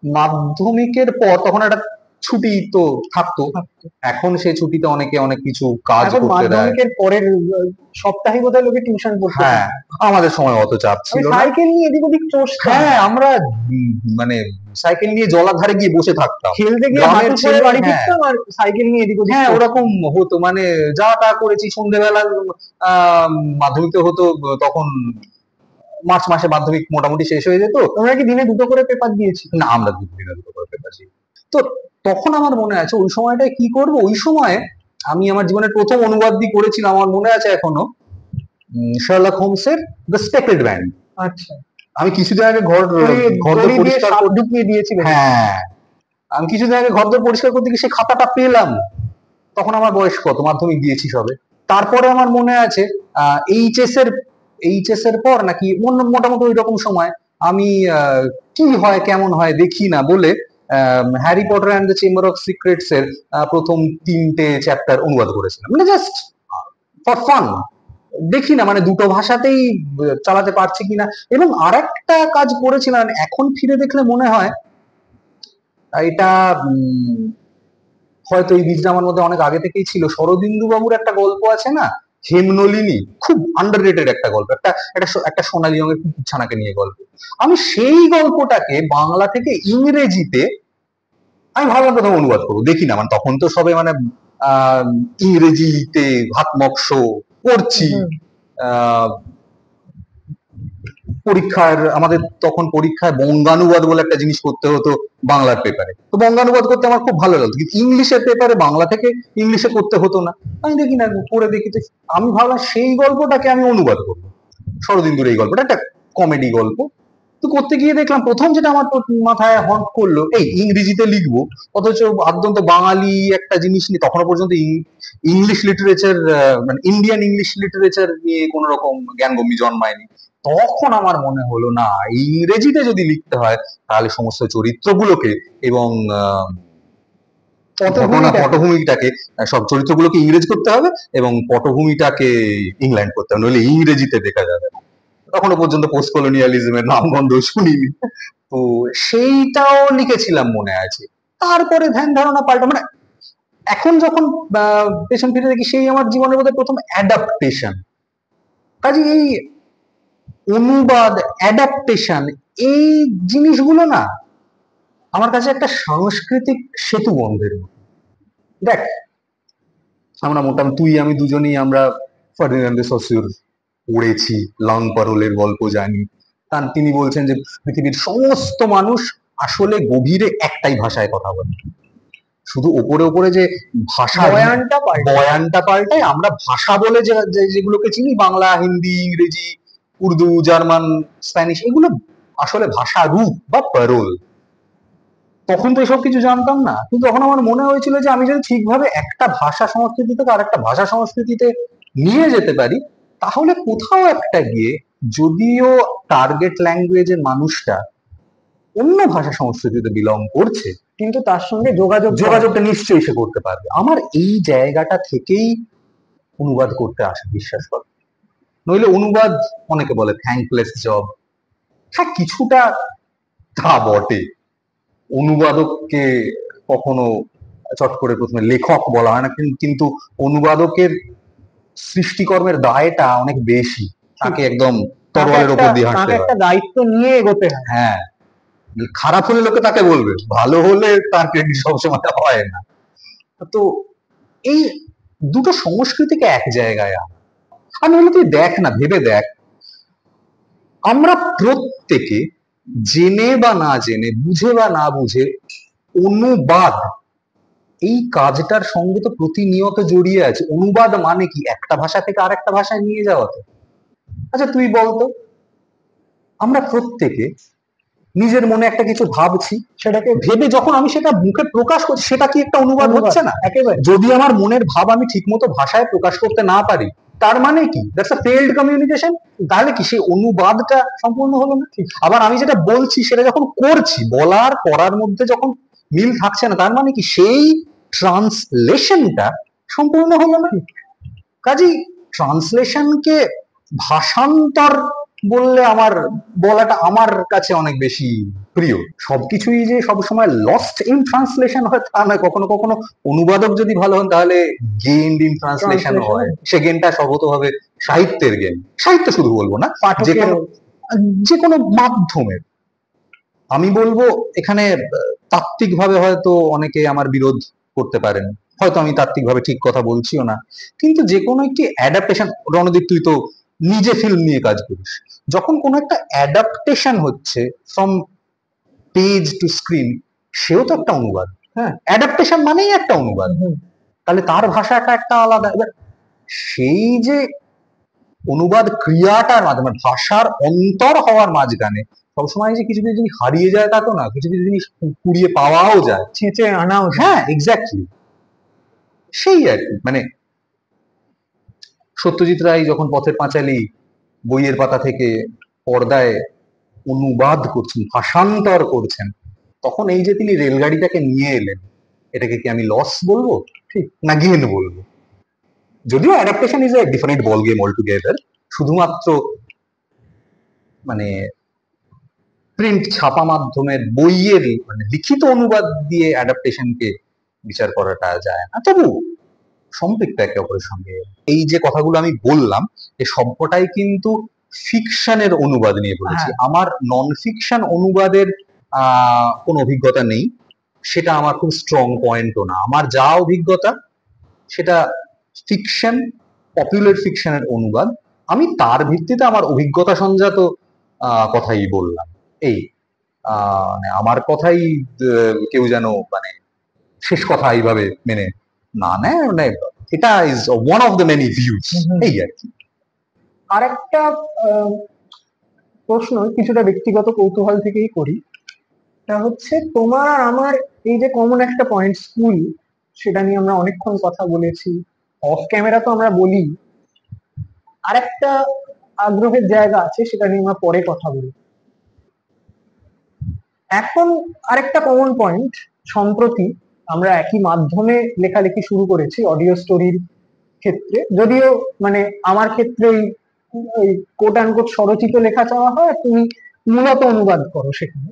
মাধ্যমিকের পর তখন একটা ছুটি তো থাকতো। এখন সেই ছুটিতে অনেকে অনেক কিছু কাজ এখন করতে দেয়। মাধ্যমিকের পরের সপ্তাহে বোধহয় লোকে টিউশন পড়তে হ্যাঁ, যায়। আমাদের সময় অত চাপ আমি ছিল না। সাইকেল নিয়ে এদিক ওদিক চষতাম, হ্যাঁ, আমরা মানে সাইকেল নিয়ে জলার ধারে গিয়ে বসে থাকতাম। খেলতে গিয়ে গ্রামের হাঁটু করে ছেলে, বাড়ি হ্যাঁ ফিরতাম আর সাইকেল নিয়ে এদিক ওদিক হ্যাঁ চষতাম। ওরকম হতো, মানে যা তা করেছি সন্ধ্যেবেলা। আহ মাধ্যমিকে হতো তখন, মার্চ মাসে মাধ্যমিক মোটামুটি শেষ হয়ে যেত। তোমরা কি দিনে দুটো করে পেপার দিয়েছি? না, আমরা দিনে দুটো করে পেপার ছিল। তো তখন আমার মনে আছে ওই সময়টায় কি করব, ওই সময় আমি আমার জীবনের প্রথম অনুবাদ দিয়ে করেছিলাম, আমার মনে আছে এখনো, শার্লক হোমসের দ্য স্পেকেলড ব্যান্ড। আচ্ছা, আমি কিছুদিন আগে ঘর দড়ি দিয়ে পরিষ্কার সাপ ঢুকিয়ে দিয়েছিলেন? হ্যাঁ, আমি কিছুদিন আগে ঘর পরিষ্কার করতে গিয়ে সেই খাতাটা পেলাম। তখন আমার বয়স কত, মাধ্যমিক দিয়েছি সবে। তারপরে আমার মনে আছে এইচএস এর পর নাকি মোটামুটি ওই রকম সময় আমি কি হয় কেমন হয় দেখি না বলে Harry Potter and the chamber of secrets এর প্রথম 3টে চ্যাপ্টার অনুবাদ করেছিলাম, মানে জাস্ট ফর ফান। দেখি না মানে দুটো ভাষাতেই চালাতে পারছি কিনা। এবং আরেকটা কাজ করেছিলাম, এখন ফিরে দেখলে মনে হয় এটা হয়তো এই বীজটা আমার মধ্যে অনেক আগে থেকেই ছিল। শরদিন্দু বাবুর একটা গল্প আছে না, হেমনলিনী, খুব আন্ডাররেটেড একটা গল্প, একটা সোনালী রঙের কুকুরছানাকে নিয়ে গল্প। আমি সেই গল্পটাকে বাংলা থেকে ইংরেজিতে আমি ভাবলাম প্রথম অনুবাদ করবো, দেখি না মানে তখন তো সবে মানে আহ ইংরেজিতে ভাত মক্স পড়ছি। আহ আমাদের তখন পরীক্ষায় বঙ্গানুবাদ বলে একটা জিনিস করতে হতো বাংলার পেপারে। তো বঙ্গানুবাদ করতে আমার খুব ভালো লাগতো, কিন্তু ইংলিশের পেপারে বাংলা থেকে ইংলিশে করতে হতো না। আমি দেখি না, পড়ে দেখি তো আমি ভাবলাম সেই গল্পটাকে আমি অনুবাদ করবো। শরদিন্দুর এই গল্পটা একটা কমেডি গল্প। তো করতে গিয়ে দেখলাম প্রথম যেটা আমার মাথায় হন্ট করলো, এই ইংরেজিতে লিখবো, অথচ আদ্যন্ত বাঙালি একটা জিনিস নিয়ে তখনো পর্যন্ত ইংলিশ লিটারেচার, মানে ইন্ডিয়ান ইংলিশ লিটারেচার নিয়ে কোন রকম জ্ঞানগম্যি জন্মায়নি। তখন আমার মনে হলো না, ইংরেজিতে যদি লিখতে হয় তাহলে সমস্ত চরিত্রগুলোকে এবং পটভূমিটাকে, সব চরিত্রগুলোকে ইংরেজ করতে হবে এবং পটভূমিটাকে ইংল্যান্ড করতে হবে, নইলে ইংরেজিতে দেখা যাবে না। তখনো পর্যন্ত পোস্ট কলোনিয়ালিজমের নামগন্ধ শুনিনি। তো সেইটাও লিখেছিলাম মনে আছে। তারপরে ধ্যান ধারণা পাল্টা, মানে এখন যখন পেছন ফিরে দেখি সেই আমার জীবনের মধ্যে প্রথম অ্যাডাপ্টেশন। কাজে এই অনুবাদ, অ্যাডাপ্টেশন, এই জিনিসগুলো না আমার কাছে একটা সাংস্কৃতিক সেতু বন্ধের মতো। দেখ, আমরা মোটামুটি তুই আমি দুজনেই আমরা ফার্ডিনান্দ দে সসুর পড়েছি, লাং পারোলের গল্প জানি। তিনি বলছেন যে পৃথিবীর সমস্ত মানুষ আসলে গভীরে একটাই ভাষায় কথা বলে, শুধু ওপরে ওপরে যে ভাষা বয়ানটা পাল্টায়। আমরা ভাষা বলে যেগুলোকে চিনি, বাংলা, হিন্দি, ইংরেজি, উর্দু, জার্মান, স্প্যানিশ, এগুলো আসলে ভাষা রূপ বা প্যারোল। তখন তো এসব কিছু জানতাম না, কিন্তু তখন আমার মনে হয়েছিল যে আমি যদি ঠিকভাবে একটা ভাষা সংস্কৃতি থেকে আরেকটা ভাষা সংস্কৃতিতে নিয়ে যেতে পারি, তাহলে কোথাও একটা গিয়ে, যদিও টার্গেট ল্যাঙ্গুয়েজের মানুষটা অন্য ভাষা সংস্কৃতিতে বিলং করছে, কিন্তু তার সঙ্গে যোগাযোগটা নিশ্চয়ই সে করতে পারবে। আমার এই জায়গাটা থেকেই অনুবাদ করতে আসে, বিশ্বাস কর। নইলে অনুবাদ, অনেকে বলে থ্যাঙ্কলেস জব। হ্যাঁ, কিছুটা তা বটে। অনুবাদককে কখনো চট করে প্রথমে লেখক বলা হয় না, কিন্তু অনুবাদকের সৃষ্টিকর্মের দায়টা অনেক বেশি। তাকে একদম তরোয়ালের উপর দিয়ে হাঁটতে হয়, একটা দায়িত্ব নিয়ে এগোতে হয়। হ্যাঁ, খারাপ হলে লোকে তাকে বলবে, ভালো হলে তার ক্রেডিট সবসময় হয় না। তো এই দুটো সংস্কৃতিকে এক জায়গায় আনা। আর নইলে তুই দেখ না, ভেবে দেখ, আমরা প্রত্যেকে জেনে বা না জেনে, বুঝে বা না বুঝে, অনুবাদ এই কাজটার সঙ্গে তো প্রতিনিয়ত জড়িয়ে আছে। অনুবাদ মানে কি, একটা ভাষা থেকে আরেকটা ভাষায় নিয়ে যাওয়া তো। আচ্ছা তুই বলতো, আমরা প্রত্যেকে নিজের মনে একটা কিছু ভাবছি, সেটাকে ভেবে যখন আমি সেটা মুখে প্রকাশ করছি, সেটা কি একটা অনুবাদ হচ্ছে না? একেবারে। যদি আমার মনের ভাব আমি ঠিকমতো ভাষায় প্রকাশ করতে না পারি, তার মানে কি দ্যাটস আ ফেইল্ড কমিউনিকেশন। তাহলে কি সেই অনুবাদটা সম্পূর্ণ হলো না? আবার আমি যেটা বলছি সেটা যখন করছি, বলার করার মধ্যে যখন মিল থাকছে না, তার মানে কি সেই ট্রান্সলেশনটা সম্পূর্ণ হলো না? কাজেই ট্রান্সলেশনকে ভাষান্তর বললে আমার বলাটা আমার কাছে অনেক বেশি প্রিয়। সবকিছুই যে সবসময় লস্ট ইন ট্রান্সলেশন হয় তা নয়, কখনো কখনো অনুবাদক যদি ভালো হন তাহলে গেইনড ইন ট্রান্সলেশন হয়। সে গেমটা সর্বতভাবে সাহিত্যের গেম, সাহিত্য শুধু বলবো না, যে পাঠকের কোনো যে কোনো মাধ্যমের। আমি বলবো এখানে তাত্ত্বিকভাবে হয়তো অনেকে আমার বিরোধ করতে পারেন, হয়তো আমি তাত্ত্বিকভাবে ঠিক কথা বলছিও না, কিন্তু যে কোনো একটি অ্যাডাপ্টেশন, রণদীপ তুই তো নিজে ফিল্ম নিয়ে কাজ করিস, যখন কোনো একটা অ্যাডাপ্টেশন হচ্ছে ফ্রম পেজ টু স্ক্রিন, সেও তো একটা অনুবাদ। হ্যাঁ, অ্যাডাপ্টেশন মানেই একটা অনুবাদ। তাহলে তার ভাষাটা একটা আলাদা। এবার সেই যে অনুবাদ ক্রিয়াটার মাধ্যমে ভাষার অন্তর হওয়ার মাঝখানে সবসময় যে কিছু কিছু জিনিস হারিয়ে যায় তা তো না, কিছু কিছু জিনিস কুড়িয়ে পাওয়াও যায়, ছেঁচে আনাও যায়। হ্যাঁ এক্স্যাক্টলি। সেই আর কি, মানে সত্যজিৎ রায় যখন পথের পাঁচালী বইয়ের পাতা থেকে পর্দায় অনুবাদ করছেন, ভাষান্তর করছেন, তখন এই যে তিনি রেলগাড়িটাকে নিয়ে এলেন, এটাকে কি আমি লস বলবো ঠিক না গেইন বলবো? যদিও adaptation is a different ball game all together. শুধুমাত্র মানে প্রিন্ট ছাপা মাধ্যমের বইয়ের মানে লিখিত অনুবাদ দিয়ে অ্যাডাপ্টেশনকে বিচার করাটা যায় না, তবু সম্পৃক্ত একে অপরের সঙ্গে। এই যে কথাগুলো আমি বললাম, এই সবকটাই কিন্তু ফিকশনের অনুবাদ নিয়ে বলেছি। আমার নন ফিকশন অনুবাদের কোনো অভিজ্ঞতা নেই, সেটা আমার খুব স্ট্রং পয়েন্টও না। আমার যা অভিজ্ঞতা সেটা ফিকশন, পপুলার ফিকশনের অনুবাদ। আমি তার ভিত্তিতে আমার অভিজ্ঞতা সঞ্জাত কথাই বললাম। এই মানে আমার কথাই কেউ যেন মানে শেষ কথা এইভাবে মেনে না নেয়, মানে এটা is one of the many views, এই আর কি। আরেকটা প্রশ্ন কিছুটা ব্যক্তিগত কৌতূহল থেকেই করি, তা হচ্ছে তোমার আর আমার এই যে কমন একটা পয়েন্ট স্কুল, সেটা নিয়ে আমরা অনেকক্ষণ কথা বলেছি, অফ ক্যামেরা তো আমরা বলি। আরেকটা আগ্রহের জায়গা আছে, সেটা নিয়ে আমরা পরে কথা বলি। এখন আরেকটা কমন পয়েন্ট, সম্প্রতি আমরা একই মাধ্যমে লেখালেখি শুরু করেছি অডিও স্টোরির ক্ষেত্রে, যদিও মানে আমার ক্ষেত্রে ওই কোট আনকোট স্বরচিত লেখা চাওয়া হয়, আর তুমি মূলত অনুবাদ করো সেখানে।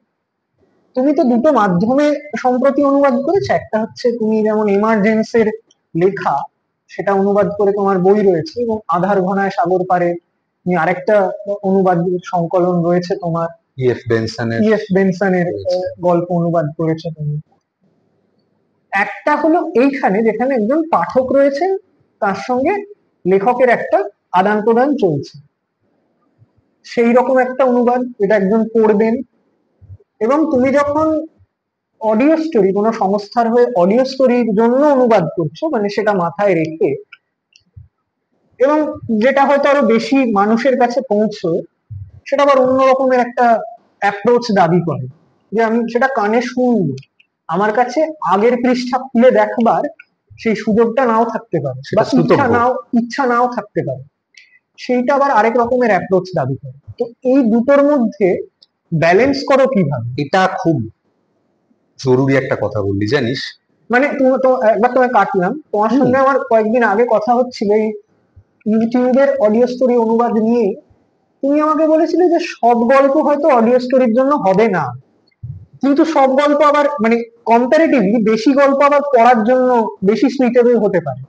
তুমি তো দুটো মাধ্যমে সম্প্রতি অনুবাদ করেছো, একটা হচ্ছে তুমি যেমন এমার্জেন্সের লেখা, সেটা অনুবাদ করে তোমার বই রয়েছে, এবং আধার ঘনায় সাগর পারে তুমি আরেকটা অনুবাদ সংকলন রয়েছে তোমার, ইএফ বেনসনের গল্প অনুবাদ করেছো তুমি। একটা হলো এইখানে যেখানে একজন পাঠক রয়েছেন, তার সঙ্গে লেখকের একটা আদান প্রদান চলছে, সেই রকম একটা অনুবাদ, এটা একজন পড়বেন। এবং তুমি যখন অডিও স্টোরি, কোনো সংস্থার হয়ে অডিও স্টোরির জন্য অনুবাদ করছো, মানে সেটা মাথায় রেখে, এবং যেটা হয়তো আরো বেশি মানুষের কাছে পৌঁছয়, সেটা আবার অন্য রকমের একটা অ্যাপ্রোচ দাবি করে, যে আমি সেটা কানে শুনবো, আমার কাছে আগের পৃষ্ঠা খুলে দেখবার সেই সুযোগটা নাও থাকতে পারে, বা ইচ্ছা নাও থাকতে পারে, সেইটা আবার আরেক রকমের অ্যাপ্রোচ দাবি করে। তো এই দুটোর মধ্যে ব্যালেন্স করো কিভাবে? এটা খুব জরুরি একটা কথা বললি জানিস। মানে তুমি তো একবার তোমায় কাটলাম, তোমার সঙ্গে আমার কয়েকদিন আগে কথা হচ্ছিল এই ইউটিউবের অডিও স্টোরি অনুবাদ নিয়ে। তুমি আমাকে বলেছিলে যে সব গল্প হয়তো অডিও স্টোরির জন্য হবে না, কিন্তু সব গল্প আবার মানে কম্পারেটিভলি বেশি গল্প আবার পড়ার জন্য বেশি সুইটেবল হতে পারে।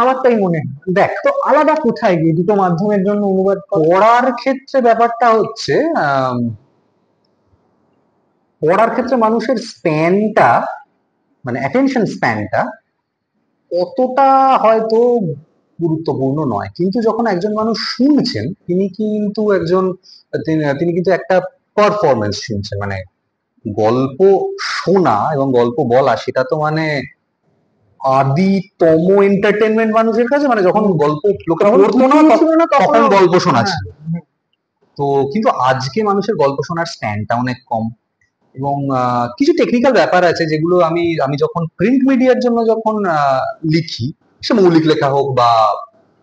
আমার তাই মনে হয়। দেখ, তো আলাদা কোথায় গিয়ে দুটো মাধ্যমের জন্য অনুবাদ পড়ার ক্ষেত্রে ব্যাপারটা হচ্ছে পড়ার ক্ষেত্রে মানুষের স্প্যানটা, মানে অ্যাটেনশন স্প্যানটা অতটা হয়তো গুরুত্বপূর্ণ নয়, কিন্তু যখন একজন মানুষ শুনছেন, তিনি কিন্তু একজন তিনি কিন্তু একটা পারফরমেন্স শুনছেন, মানে গল্প শোনা এবং গল্প বলা সেটা তো মানে আদিতম এন্টারটেনমেন্ট মানুষের কাছে, মানে যখন গল্প লোকে পড়তো না তখন গল্প শোনাচ্ছে। তো কিন্তু আজকে মানুষের গল্প শোনার স্প্যানটা অনেক কম, এবং কিছু টেকনিক্যাল ব্যাপার আছে যেগুলো আমি যখন প্রিন্ট মিডিয়ার জন্য যখন লিখি, সে মৌলিক লেখা হোক বা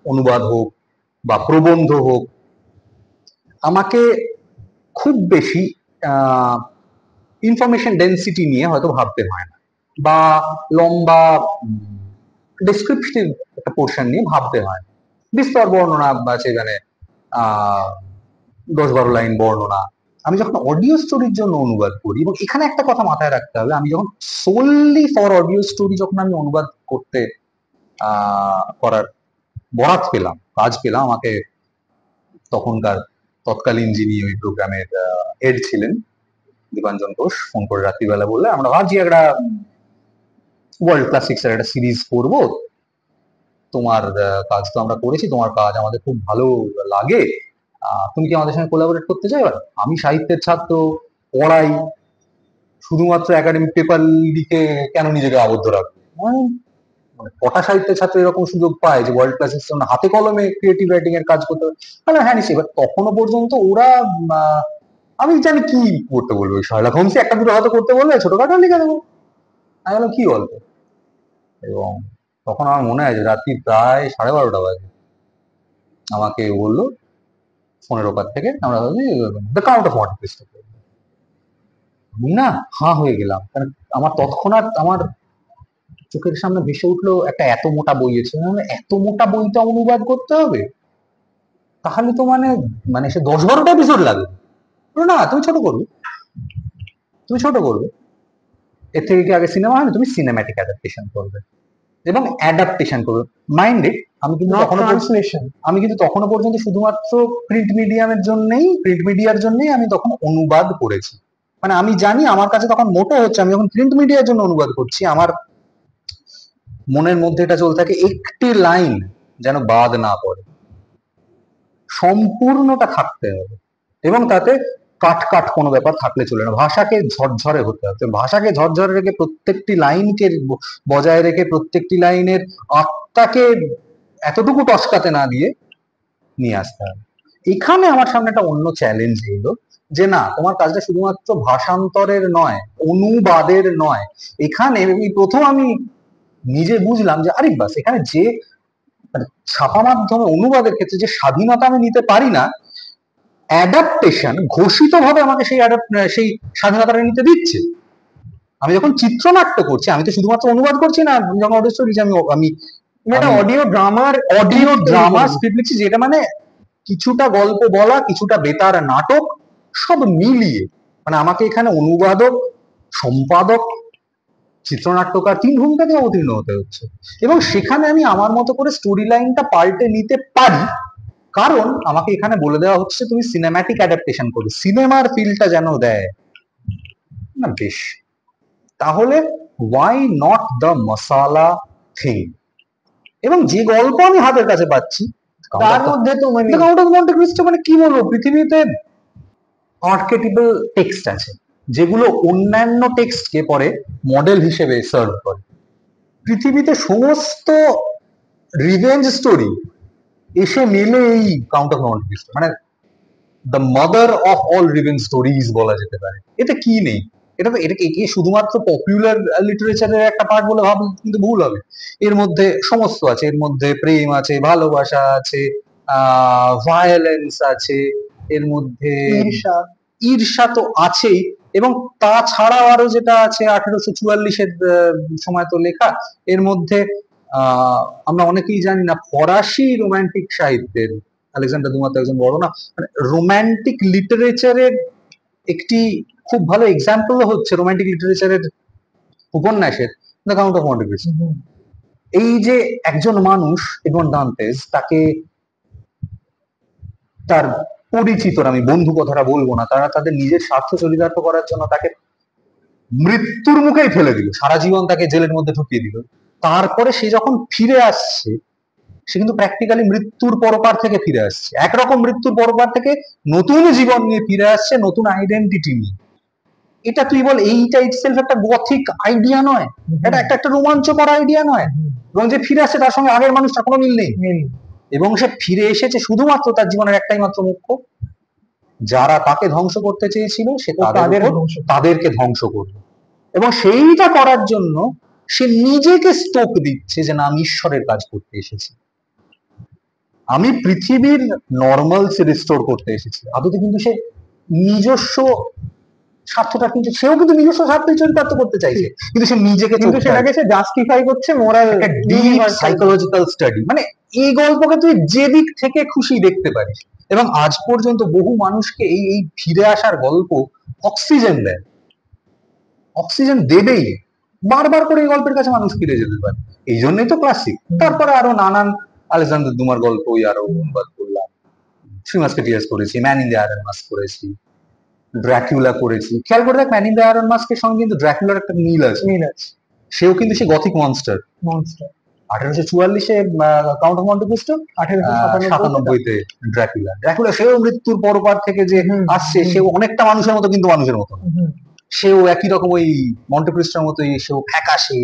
অনুবাদ হোক বা প্রবন্ধ হোক, আমাকে খুব বেশি ইনফরমেশন ডেন্সিটি নিয়ে হয়তো ভাবতে হয় না, বা লম্বা ডেসক্রিপটিভ একটা পোর্শন নিয়ে ভাবতে হয় না। বিস্তর বর্ণনা আছে, মানে 10-12 লাইন বর্ণনা আমি যখন অডিও স্টোরির জন্য অনুবাদ করি, এবং এখানে একটা কথা মাথায় রাখতে হবে, আমি যখন সোললি ফর অডিও স্টোরি যখন আমি অনুবাদ করার বরাত পেলাম, কাজ পেলাম, আমাকে তখনকার তৎকালীন যিনি ওই প্রোগ্রামের হেড ছিলেন, দীপাঞ্জন ঘোষ, ফোন করে রাত্রিবেলা বললে, আমরা ভাবছি একটা ওয়ার্ল্ড ক্লাসিক্স এর একটা সিরিজ করবো, তোমার কাজ তো আমরা করেছি, তোমার কাজ আমাদের খুব ভালো লাগে, তুমি কি আমাদের সঙ্গে কোলাবোরেট করতে চাও? এবার আমি সাহিত্যের ছাত্র, পড়াই, শুধুমাত্র একাডেমিক পেপার লিখে কেন নিজেকে আবদ্ধ রাখবো? মানে কটা সাহিত্যের ছাত্র এরকম সুযোগ পায় যে ওয়ার্ল্ড ক্লাসিক্স হাতে কলমে ক্রিয়েটিভ রাইটিং এর কাজ করতে হবে? তাহলে হ্যাঁ নিশ্চয়ই। এবার তখনও পর্যন্ত ওরা আমি জানি কি করতে বলবে, শার্লক হোমসে একটা দুটো হয়তো করতে বলবে, ছোটখাটো লিখে দেবো। আমি বললাম কি গল্প? এবং তখন আমার মনে হয় যে রাত্রি প্রায় 12:30 বাজে, আমাকে বললো ফোনের ওপার থেকে, আমরা ভাবছি the Count of Monte Cristo. আমি না হাঁ হয়ে গেলাম, কারণ আমার তৎক্ষণাৎ আমার চোখের সামনে ভেসে উঠলো একটা এত মোটা বই আছে, এত মোটা বইটা অনুবাদ করতে হবে, তাহলে তো মানে মানে সে 10-12টা এপিসোড লাগবে। না, তুমি ছোট করবে, তুমি ছোট করবে, এর থেকে কি আগে সিনেমা হয় না? তুমি সিনেম্যাটিক অ্যাডাপ্টেশন করবে এবং অ্যাডাপ্টেশন করবে। মাইন্ডেড, আমি কিন্তু তখনও পর্যন্ত শুধুমাত্র প্রিন্ট মিডিয়ার জন্যই আমি তখন অনুবাদ করেছি। মানে আমি জানি আমার কাছে তখন মোটো হচ্ছে, আমি যখন প্রিন্ট মিডিয়ার জন্য অনুবাদ করছি, আমার মনের মধ্যে এটা চলতে থাকে, একটি লাইন যেন বাদ না পড়ে, সম্পূর্ণটা থাকতে হবে, এবং তাতে কাট কোনো ব্যাপার থাকলে চলে না। ভাষাকে ঝরঝরে হতে হবে, ভাষাকে ঝরঝরে রেখে প্রত্যেকটি লাইনকে বজায় রেখে প্রত্যেকটি লাইনের আত্মাকে এতটুকু টসকাতে না দিয়ে নিয়ে আসতে হবে। এখানে আমার সামনে একটা অন্য চ্যালেঞ্জ এলো যে না, তোমার কাজটা শুধুমাত্র ভাষান্তরের নয়, অনুবাদের নয়। এখানে প্রথম আমি নিজে বুঝলাম যে আরে বাস, এখানে যে ছাপা মাধ্যমে অনুবাদের ক্ষেত্রে যে স্বাধীনতা আমি নিতে পারি না, অ্যাডাপ্টেশন ঘোষিত ভাবে আমাকে সেই স্বাধীনতাটা নিতে দিচ্ছে। আমি যখন চিত্রনাট্য করছি, আমি তো শুধুমাত্র অনুবাদ করছি না, যখন অডিও স্টোরি আমি অডিও ড্রামার স্ক্রিপ্ট লিখছি, যেটা মানে কিছুটা গল্প বলা, কিছুটা বেতার নাটক, সব মিলিয়ে মানে আমাকে এখানে অনুবাদক, সম্পাদক, চিত্রনাট্যকার 3 ভূমিকাতে অবতীর্ণ হতে হচ্ছে। এবং সেখানে আমি আমার মতো করে স্টোরি লাইনটা পাল্টে নিতে পারি, কারণ আমাকে এখানে বলে দেওয়া হচ্ছে তুমি সিনেম্যাটিক অ্যাডাপ্টেশন করবে, সিনেমার ফিলটা যেন দেয় না। বেশ, তাহলে why not the masala thing? এবং যে গল্প আমি হাতের কাছে পাচ্ছি তার মধ্যে তো মানে কাউন্ট অফ মন্টি ক্রিস্টো, মানে কি বলবো, পৃথিবীতে আর্কেটিপল টেক্সট আছে যেগুলো অন্যান্য টেক্সটকে পরে মডেল হিসেবে সার্ভ করে। পৃথিবীতে সমস্ত রিভেঞ্জ স্টোরি এসে মেলে এই কাউন্ট অফ মন্টি ক্রিস্টো, মানে the mother of all revenge stories বলা যেতে পারে। এতে কি নেই? এটাকে শুধুমাত্র পপুলার লিটারেচারের একটা পার্ট বলে ভাবলে কিন্তু ভুল হবে। এর মধ্যে সমস্ত আছে, এর মধ্যে প্রেম আছে, ভালোবাসা আছে, ভায়োলেন্স আছে, এর মধ্যে ঈর্ষা তো আছেই, এবং তাছাড়াও আরো যেটা আছে 1844-এর সময় তো লেখা, এর মধ্যে আমরা অনেকেই জানি না ফরাসি রোমান্টিক সাহিত্যের, আলেকজান্ডার দুমা তো একজন বড় না, মানে রোমান্টিক লিটারেচারের একটি খুব ভালো এক্সাম্পল হচ্ছে রোমান্টিক লিটারেচারের উপন্যাসের the Count of Monte Cristo. এই যে একজন মানুষ, এডমন্ড দান্তেস, তাকে তার পরিচিত, আমি বন্ধু কথাটা বলবো না, তারা তাদের নিজের স্বার্থ চরিতার্থ করার জন্য তাকে মৃত্যুর মুখেই ফেলে দিল, সারা জীবন তাকে জেলের মধ্যে ঢুকিয়ে দিল। তারপরে সে যখন ফিরে আসছে, সে কিন্তু প্র্যাকটিক্যালি মৃত্যুর পরপার থেকে ফিরে আসছে, একরকম মৃত্যুর পরপার থেকে নতুন জীবন নিয়ে ফিরে আসছে, নতুন আইডেন্টিটি নিয়ে। এটা তুই বল, এইটা ইটসেলফ একটা গথিক আইডিয়া নয়? এটা একটা রোমাঞ্চকর আইডিয়া নয়? এবং যে ফিরে আসছে তার সঙ্গে আগের মানুষটা কোনো মিল নেই, এবং সে ফিরে এসেছে শুধুমাত্র তার জীবনের একটাই মাত্র মুখ্য, যারা তাকে ধ্বংস করতে চেয়েছিল সে তাদেরকে ধ্বংস করবে। এবং সেইটা করার জন্য সে নিজেকে স্টোক দিচ্ছে যে না, আমি ঈশ্বরের কাজ করতে এসেছি, আমি পৃথিবীর নর্মালস রিস্টোর করতে এসেছি। আদতে কিন্তু সে নিজস্ব স্বার্থটা, কিন্তু সেও কিন্তু নিজস্ব স্বার্থ চরিতার্থ করতে চাইছে, কিন্তু সে নিজেকে, কিন্তু সেটাকে সে জাস্টিফাই করছে মোরাল, একটা ডিপ সাইকোলজিক্যাল স্টাডি। মানে এই গল্পকে তুই যে দিক থেকে খুশি দেখতে পারিস, এবং আজ পর্যন্ত বহু মানুষকে এই এই ফিরে আসার গল্প অক্সিজেন দেয়, অক্সিজেন দেবেই, বারবার করে এই গল্পের কাছে মানুষ ফিরে যেতে পারে। এই জন্যই তো ক্লাসিক। তারপরে আরো নানান আলেকজান্ডার দুমার গল্প ওই আরো অনুবাদ করলাম, থ্রি মাস্কেটিয়ার্স করেছি, man in the iron mask করেছি, ড্রাকুলা করেছি। খেয়াল করে দেখ, ম্যান ইন দ্য আয়রন মাস্কের সঙ্গে কিন্তু ড্রাকুলার একটা মিল আছে। মিল আছে, সেও কিন্তু সে গথিক মনস্টার। মনস্টার। 1844-এ কাউন্ট অফ মন্টে ক্রিস্টো, 97-তে ড্রাকুলা। ড্রাকুলা সেও মৃত্যুর পরপার থেকে যে আসছে, সেও অনেকটা মানুষের মতো, কিন্তু মানুষের মতো না। সেও একই রকম ওই মন্টে ক্রিস্টোর মতোই, সেও ফ্যাকাশে।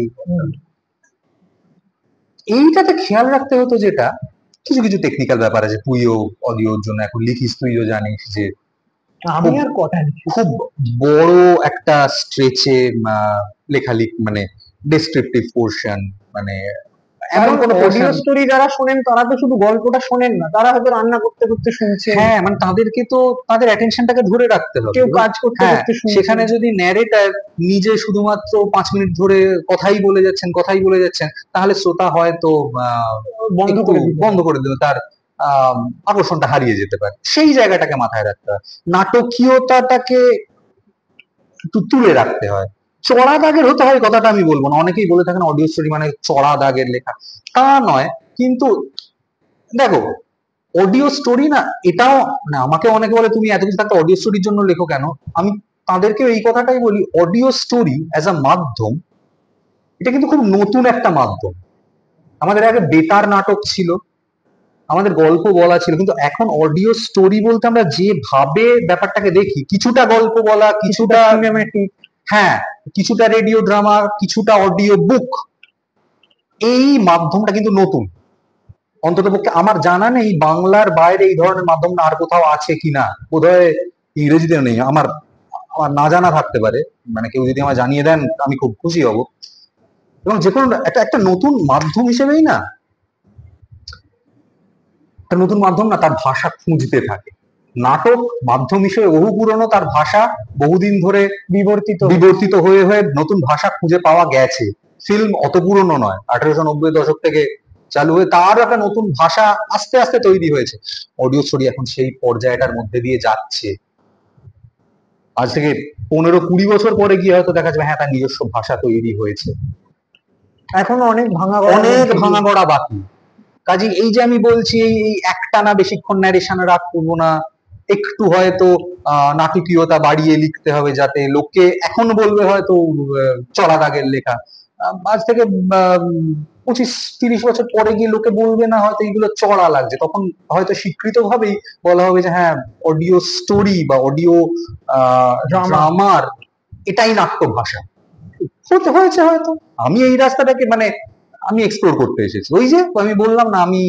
এইটাতে খেয়াল রাখতে হতো যেটা, কিছু কিছু টেকনিক্যাল ব্যাপার আছে। তুইও অডিওর জন্য এখন লিখিস, তুইও জানিস যে আমি আর কথা খুব বড় একটা স্ট্রেচে লেখালেখি, মানে ডেসক্রিপটিভ পোর্শন, মানে এমন কোনো অডিও স্টোরি যারা শোনেন তারা তো শুধু গল্পটা শোনেন না, তারা হয়তো রান্না করতে করতে শুনছে। হ্যাঁ, মানে তাদেরকে তো তাদের অ্যাটেনশনটাকে ধরে রাখতে হবে। কেউ কাজ করতে করতে শুনছে। সেখানে যদি ন্যারেটার নিজে শুধুমাত্র 5 মিনিট ধরে কথাই বলে যাচ্ছেন, তাহলে শ্রোতা হয়তো বন্ধ করে দেবে, তার আকর্ষণটা হারিয়ে যেতে পারে। সেই জায়গাটাকে মাথায় রাখতে হয়, নাটকীয়তাটাকে একটু তুলে রাখতে হয়। চড়া দাগের হতে হয় কথাটা আমি বলবো না, অনেকেই বলে থাকেন অডিও স্টোরি মানে চড়া দাগের লেখা, তা নয়। কিন্তু দেখো, অডিও স্টোরি না, এটাও মানে আমাকে অনেকে বলে তুমি এত কিছু থাকতে অডিও স্টোরির জন্য লেখো কেন। আমি তাদেরকে এই কথাটাই বলি, অডিও স্টোরি অ্যাজ আ মাধ্যম, এটা কিন্তু খুব নতুন একটা মাধ্যম। আমাদের আগে বেতার নাটক ছিল, আমাদের গল্প বলা ছিল, কিন্তু এখন অডিও স্টোরি বলতে আমরা যেভাবে ব্যাপারটাকে দেখি, কিছুটা গল্প বলা, কিছুটা সিনেম্যাটিক, হ্যাঁ, কিছুটা রেডিও ড্রামা, কিছুটা অডিও বুক, এই মাধ্যমটা কিন্তু নতুন। অন্ততপক্ষে আমার জানা নেই বাংলার বাইরে এই ধরনের মাধ্যম আর কোথাও আছে কিনা, বোধহয় ইংরেজিতে নেই। আমার আমার না জানা থাকতে পারে, মানে কেউ যদি আমায় জানিয়ে দেন আমি খুব খুশি হব। এবং যে কোনো একটা নতুন মাধ্যম হিসেবেই না, একটা নতুন মাধ্যম না তার ভাষা খুঁজতে থাকে। নাটক মাধ্যম হিসেবে বহু পুরনো, তার ভাষা বহুদিন ধরে বিবর্তিত হয়ে হয়ে নতুন ভাষা খুঁজে পাওয়া গেছে। ফিল্ম অত পুরনো নয়, 1890 দশক থেকে চালু হয়ে তার একটা নতুন ভাষা আস্তে আস্তে তৈরি হয়েছে। অডিও স্টোরি এখন সেই পর্যায়টার মধ্যে দিয়ে যাচ্ছে। আজ থেকে 15-20 বছর পরে গিয়ে হয়তো দেখা যাবে হ্যাঁ, তার নিজস্ব ভাষা তৈরি হয়েছে। এখনো অনেক ভাঙা গড়া বাকি। কাজে এই যে আমি বলছি, এই একটানা বেশিক্ষণ ন্যারেশন রাখবো না, একটু হয়তো নাটকীয়তা বাড়িয়ে লিখতে হবে, যাতে লোককে এখন বলবে হয়তো চড়া দাগের লেখা, আজ থেকে 25-30 বছর পরে গিয়ে লোকে বলবে না হয়তো এইগুলো চড়া লাগছে, তখন হয়তো স্বীকৃত ভাবেই বলা হবে যে হ্যাঁ, অডিও স্টোরি বা অডিও ড্রামার এটাই নাট্য ভাষা হতে হয়েছে হয়তো। আমি এই রাস্তাটাকে মানে আমি এক্সপ্লোর করতে এসেছি। ওই যে আমি বললাম না, আমি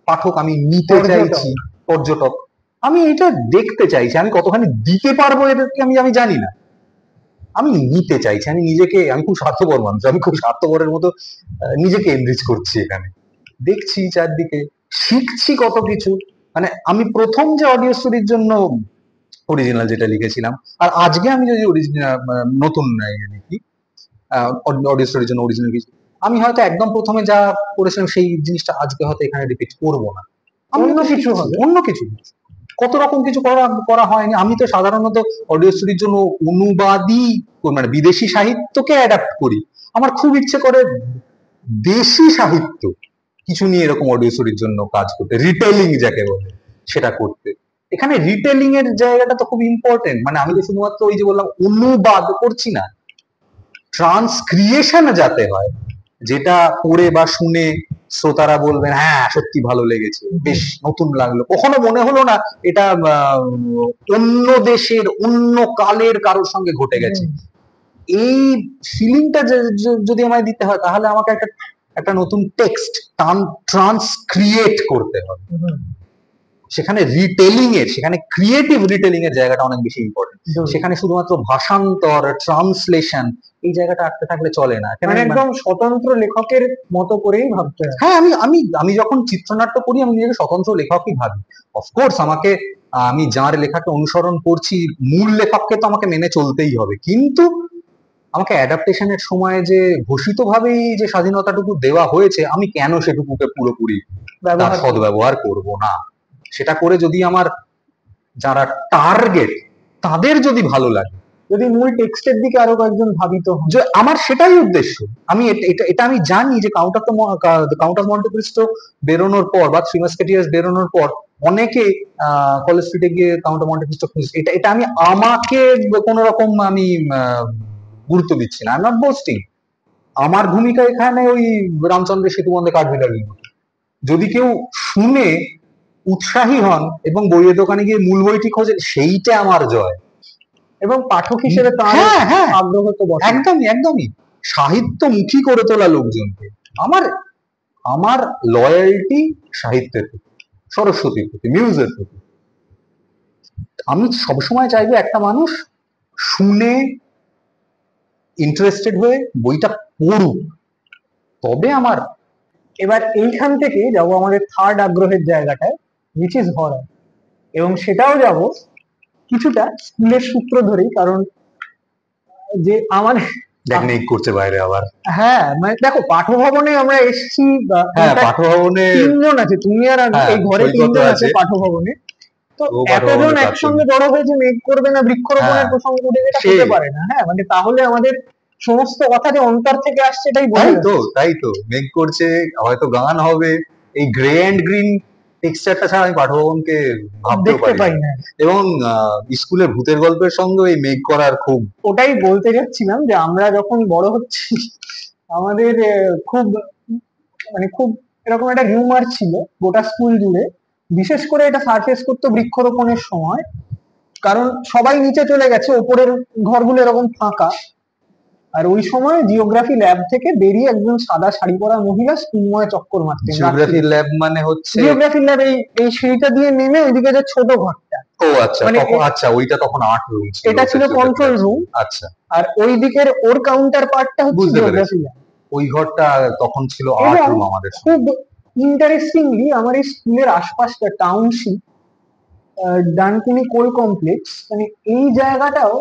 পাঠক, আমি নিতে চাইছি, পর্যটক, আমি এটা দেখতে চাইছি। আমি কতখানি দিতে পারবো এদেরকে আমি জানি না, আমি নিতে চাইছি। আমি খুব স্বার্থপর মানুষ, আমি খুব স্বার্থপরের মতো নিজেকে এনরিচ করছি এখানে, দেখছি চারদিকে, শিখছি কত কিছু। মানে আমি প্রথম যে অডিও স্টোরির জন্য অরিজিনাল যেটা লিখেছিলাম, আর আজকে আমি যদি অরিজিনাল নতুন লিখি অডিও স্টোরির জন্য অরিজিনাল কিছু, আমি হয়তো একদম প্রথমে যা করেছিলাম সেই জিনিসটা আজকে হয়তো এখানে রিপিট করবো না, অন্য কিছু কত রকম কিছু করা হয়নি। আমি তো সাধারণত অডিও স্টোরির জন্য অনুবাদী, মানে বিদেশি সাহিত্যকে অ্যাডাপ্ট করি। আমার খুব ইচ্ছে করে দেশি সাহিত্য কিছু নিয়ে এরকম অডিও স্টোরির জন্য কাজ করতে, রিটেলিং যাকে বলে সেটা করতে। এখানে রিটেলিং এর জায়গাটা তো খুব ইম্পর্টেন্ট। মানে আমি তো শুধুমাত্র ওই যে বললাম অনুবাদ করছি না, ট্রান্সক্রিয়েশন যাতে হয়, যেটা পড়ে বা শুনে শ্রোতারা বলবেন হ্যাঁ সত্যি ভালো লেগেছে, বেশ নতুন লাগলো, কখনো মনে হলো না এটা অন্য দেশের অন্য কালের কারোর সঙ্গে ঘটে গেছে। এই ফিলিংটা যদি আমায় দিতে হয়, তাহলে আমাকে একটা নতুন টেক্সট ট্রান্সক্রিয়েট করতে হবে। সেখানে রিটেলিং এর, সেখানে ক্রিয়েটিভ রিটেলিং এর জায়গাটা অনেক বেশি ইম্পর্টেন্ট। সেখানে শুধুমাত্র ভাষান্তর, ট্রান্সলেশন, এই জায়গাটা আটকে থাকলে চলে না। মানে একদম স্বতন্ত্র লেখকের মতো করেই ভাবতে হয়। হ্যাঁ, আমি যখন চিত্রনাট্য করি, আমি নিজেকে স্বতন্ত্র লেখকই ভাবি। অফকোর্স আমি যার লেখাকে অনুসরণ করছি, মূল লেখককে তো আমাকে মেনে চলতেই হবে, কিন্তু আমাকে অ্যাডাপ্টেশনের সময় যে ঘোষিতভাবেই যে স্বাধীনতাটুকু দেওয়া হয়েছে, আমি কেন সেটুকুকে পুরোপুরি সদ্ব্যবহার করব না। সেটা করে যদি আমার যারা টার্গেট তাদের যদি ভালো লাগে, যদি মূল টেক্সটের দিকে আরো কয়েকজন ভাবিত হন। যে আমার সেটাই উদ্দেশ্য। আমি এটা আমি জানি যে কাউন্ট অফ মন্টে ক্রিস্টো বেরোনোর পর বা থ্রি মাস্কেটিয়ার্স বেরোনোর পর অনেকে কলেজ স্ট্রিটে গিয়ে কাউন্ট অফ মন্টে ক্রিস্টো খুঁজছে। এটা আমি আমাকে কোনো রকম আমি গুরুত্ব দিচ্ছি না, আই এম নট বোস্টিং। আমার ভূমিকা এখানে ওই রামচন্দ্রের সেতু বন্ধে কাঠবিলাগির মতো। যদি কেউ শুনে উৎসাহী হন এবং বইয়ের দোকানে গিয়ে মূল বইটি খোঁজেন, সেইটা আমার জয়। এবং পাঠক হিসেবে তার হ্যাঁ হ্যাঁ, আগ্রহ তো বটে। একদমই একদমই সাহিত্যমুখী করে তোলা লোকজনকে। আমার আমার লয়্যালটি সাহিত্যের প্রতি, সরস্বতীর প্রতি, মিউজের প্রতি। আমি সবসময় চাইবো একটা মানুষ শুনে ইন্টারেস্টেড হয়ে বইটা পড়ুক, তবে আমার। এবার এইখান থেকে যাব আমাদের থার্ড আগ্রহের জায়গাটায়, উইচ ইজ হরর। এবং সেটাও যাব কিছুটা স্কুলের সূত্র ধরেই, কারণ যে আমাদের দেখ মেঘ করছে বাইরে আবার। হ্যাঁ মানে দেখো, পাঠভবনে আমরা এসেছি, হ্যাঁ, পাঠভবনে তিনজন আছে, তুমি আর আমি, হ্যাঁ, এই ঘরে সৈকতও তিনজন আছে আছে। পাঠভবনে। তো ও এতজন পাঠভবনে কাজ একসঙ্গে করবে। জড়ো হয়েছে মেঘ করবে না বৃক্ষরোপণের হ্যাঁ, প্রসঙ্গ উঠে, যেটা সেই। হতে পারে না। হ্যাঁ মানে তাহলে আমাদের সমস্ত কথা যে অন্তর থেকে আসছে এটাই বোঝা তাই তো যাচ্ছে। তাই তো মেঘ করছে, হয়তো গান হবে। এই গ্রে অ্যান্ড গ্রিন টেক্সচারটা ছাড়া আমি পাঠভবনকে ভাবতেও দেখতে পারি পাই না। না। এবং স্কুলে ভূতের গল্পের সঙ্গে এই মেঘ করার খুব। ওটাই বলতে যাচ্ছিলাম যে আমরা যখন বড় হচ্ছি আমাদের খুব মানে খুব এরকম একটা হিউমার ছিল গোটা স্কুল জুড়ে। বিশেষ করে এটা সারফেস করতো বৃক্ষরোপণের সময়, কারণ সবাই নিচে চলে গেছে, ওপরের ঘরগুলো এরকম ফাঁকা। আর ওই সময় জিওগ্রাফি ল্যাব থেকে বেরিয়ে একজন সাদা শাড়ি পরা মহিলা স্কুলময় চক্কর মারতেন। জিওগ্রাফি ল্যাব মানে হচ্ছে? জিওগ্রাফি ল্যাব এই সিঁড়িটা দিয়ে নেমে ওইদিকে যে ছোট ঘরটা, ও আচ্ছা, মানে তখন আচ্ছা ওইটা তখন আর্ট রুম ছিল, এটা ছিল কন্ট্রোল রুম। আচ্ছা, আর ওই দিকের ওর কাউন্টার পার্টটা হচ্ছে বুঝতে পেরেছি। Geography lab. ওই ঘরটা তখন ছিল আর্ট এবং রুম আমাদের। খুব ইন্টারেস্টিংলি আমার এই স্কুলের আশপাশটা টাউনশিপ, ডানকুনি কোল কমপ্লেক্স, মানে এই জায়গাটাও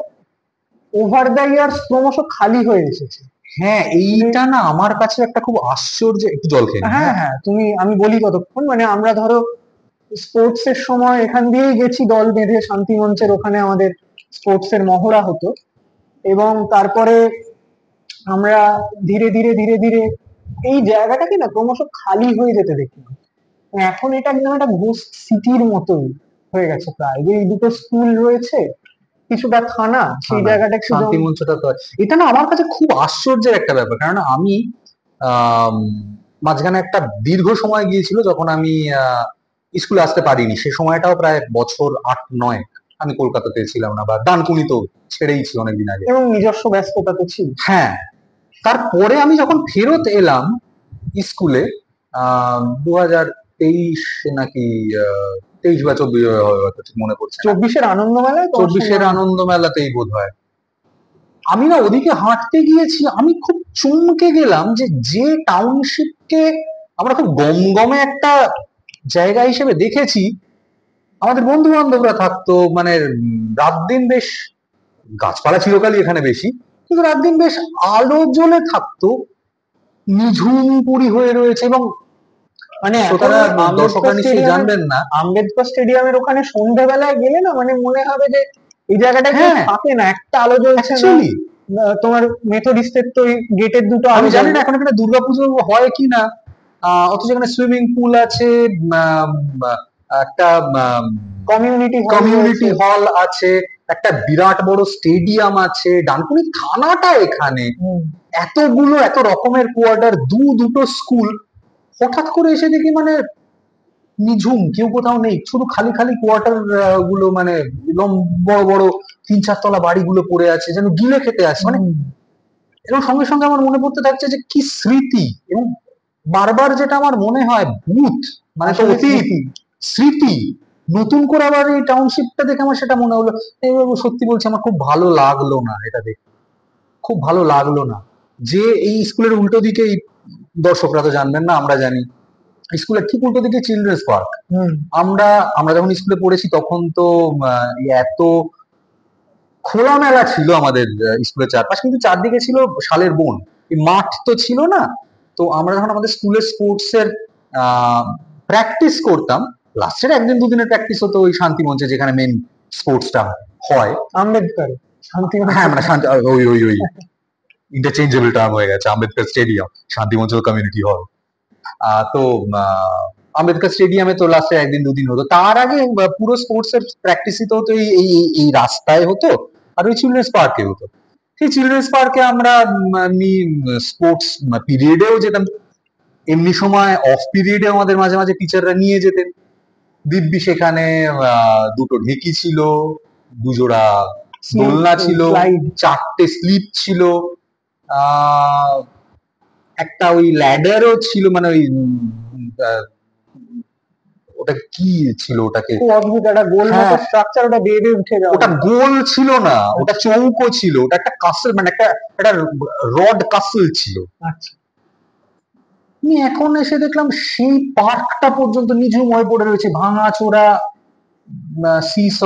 ওভার দ্য ইয়ার্স ক্রমশ খালি হয়ে এসেছে। হ্যাঁ, এইটা না আমার কাছে একটা খুব আশ্চর্য। একটু জল খেয়ে নিই। হ্যাঁ হ্যাঁ, তুমি আমি বলি কতক্ষণ, মানে আমরা ধরো স্পোর্টস এর সময় এখান দিয়েই গেছি দল বেঁধে, শান্তি মঞ্চের ওখানে আমাদের স্পোর্টস এর মহড়া হতো। এবং তারপরে আমরা ধীরে ধীরে ধীরে ধীরে এই জায়গাটাকে না ক্রমশ খালি হয়ে যেতে দেখলাম। এখন এটা একদম একটা ঘোস্ট সিটির মতোই হয়ে গেছে প্রায়, যে এই দুটো স্কুল রয়েছে, কিছুটা থানা, সেই জায়গাটা একটু শান্তি মঞ্চটা তো এটা না আমার কাছে খুব আশ্চর্যের একটা ব্যাপার। কারণ আমি আম, মাঝখানে একটা দীর্ঘ সময় গিয়েছিল যখন আমি স্কুলে আসতে পারিনি। সে সময়টাও প্রায় বছর 8-9 আমি কলকাতাতে ছিলাম না, বা ডানকুনি তো ছেড়েইছি অনেকদিন আগে। এবং নিজস্ব ব্যস্ততা তো ছিল। হ্যাঁ, তারপরে আমি যখন ফেরত এলাম স্কুলে 2023 নাকি 23 বা 24 হয়তো ঠিক মনে পড়ছে না। 24-এর আনন্দ মেলায়, 24-এর আনন্দ মেলাতেই বোধ হয়। আমি না ওদিকে হাঁটতে গিয়েছি, আমি খুব চমকে গেলাম যে যে টাউনশিপকে আমরা খুব গমগমে একটা জায়গা হিসেবে দেখেছি, আমাদের বন্ধু বান্ধবরা থাকতো, মানে রাত দিন বেশ, গাছপালা চিরকালই এখানে বেশি, কিন্তু রাত দিন বেশ আলো জ্বলে থাকতো, নিঝুম পুরী হয়ে রয়েছে। এবং মানে শ্রোতারা দর্শকরা নিশ্চয়ই জানবেন না, আম্বেদকর স্টেডিয়ামের ওখানে সন্ধ্যাবেলায় গেলে না মানে মনে হবে যে এই জায়গাটা কেউ হ্যাঁ, থাকে না, একটা আলো জ্বলছে না। অ্যাকচুয়ালি তোমার মেথডিস্টের তো গেটের দুটো আমি আলো জানি না এখন এখানে দুর্গাপুজো হয় কি না, অথচ এখানে সুইমিং পুল আছে, আম, একটা কমিউনিটি হল আছে, একটা বিরাট বড় স্টেডিয়াম আছে, ডানকুনি থানাটা এখানে, এতগুলো এত রকমের কোয়ার্টার, দুটো স্কুল। হঠাৎ করে এসে দেখি মানে নিঝুম, কেউ কোথাও নেই, শুধু খালি খালি কোয়ার্টার গুলো, মানে বড় বড় 3-4 তলা বাড়িগুলো পড়ে আছে, যেন গিলে খেতে আসে। মানে এবং সঙ্গে সঙ্গে আমার মনে পড়তে থাকছে যে কি স্মৃতি। এবং বারবার যেটা আমার মনে হয়, ভূত মানে তো অতীত, স্মৃতি নতুন করে আবার এই টাউনশিপটা দেখে আমার সেটা মনে হলো। সত্যি বলছি, আমার খুব ভালো লাগলো না এটা দেখে, খুব ভালো লাগলো না যে এই স্কুলের উল্টো দিকে, দর্শকরা তো জানবেন না, আমরা জানি স্কুলের ঠিক উল্টো দিকে চিলড্রেন্স পার্ক। আমরা আমরা যখন স্কুলে পড়েছি তখন তো এত খোলামেলা ছিল আমাদের স্কুলের চারপাশ, কিন্তু চারদিকে ছিল শালের বন, এই মাঠ তো ছিল না। তো আমরা যখন আমাদের স্কুলের স্পোর্টস এর প্র্যাকটিস করতাম, লাস্টের একদিন দুদিনের প্র্যাকটিস হতো ওই শান্তি মঞ্চে, যেখানে মেন স্পোর্টসটা হয়। আম্বেদকর শান্তি হ্যাঁ মানে শান্তি, ওই ওই ওই ইন্টারচেঞ্জেবল টার্ম হয়ে গেছে, আম্বেদকর স্টেডিয়াম, শান্তি মঞ্চ কমিউনিটি হল। তো আম্বেদকর স্টেডিয়ামে তো লাস্টে একদিন দুদিন হতো। তার আগে পুরো স্পোর্টস এর প্র্যাকটিসই তো হতো এই এই এই- এই রাস্তায় হতো, আর ওই চিলড্রেন্স পার্কে হতো। সেই চিলড্রেন্স পার্কে আমরা এমনি স্পোর্টস পিরিয়ডেও যেতাম, এমনি সময় অফ পিরিয়ডে আমাদের মাঝে মাঝে টিচাররা নিয়ে যেতেন। দিব্যি সেখানে দুটো ঢেকি ছিল, দুজোড়া দোলনা ছিল, স্লাইড, 4টে স্লিপ ছিল, আহ একটা ওই ল্যাডারও ছিল, মানে ওই ওটা কি ছিল ওটাকে, খুব অদ্ভুত একটা গোল মতো হ্যাঁ স্ট্রাকচার, ওটা বেয়ে বেয়ে উঠে যাওয়া। ওটা গোল ছিল না, ওটা চৌকো ছিল, ওটা একটা কাসল, মানে একটা একটা রড কাসল ছিল। আচ্ছা, আমি এখন এসে দেখলাম সেই পার্কটা পর্যন্ত নিঝুম হয়ে পড়ে রয়েছে, ভাঙাচোরা সিস,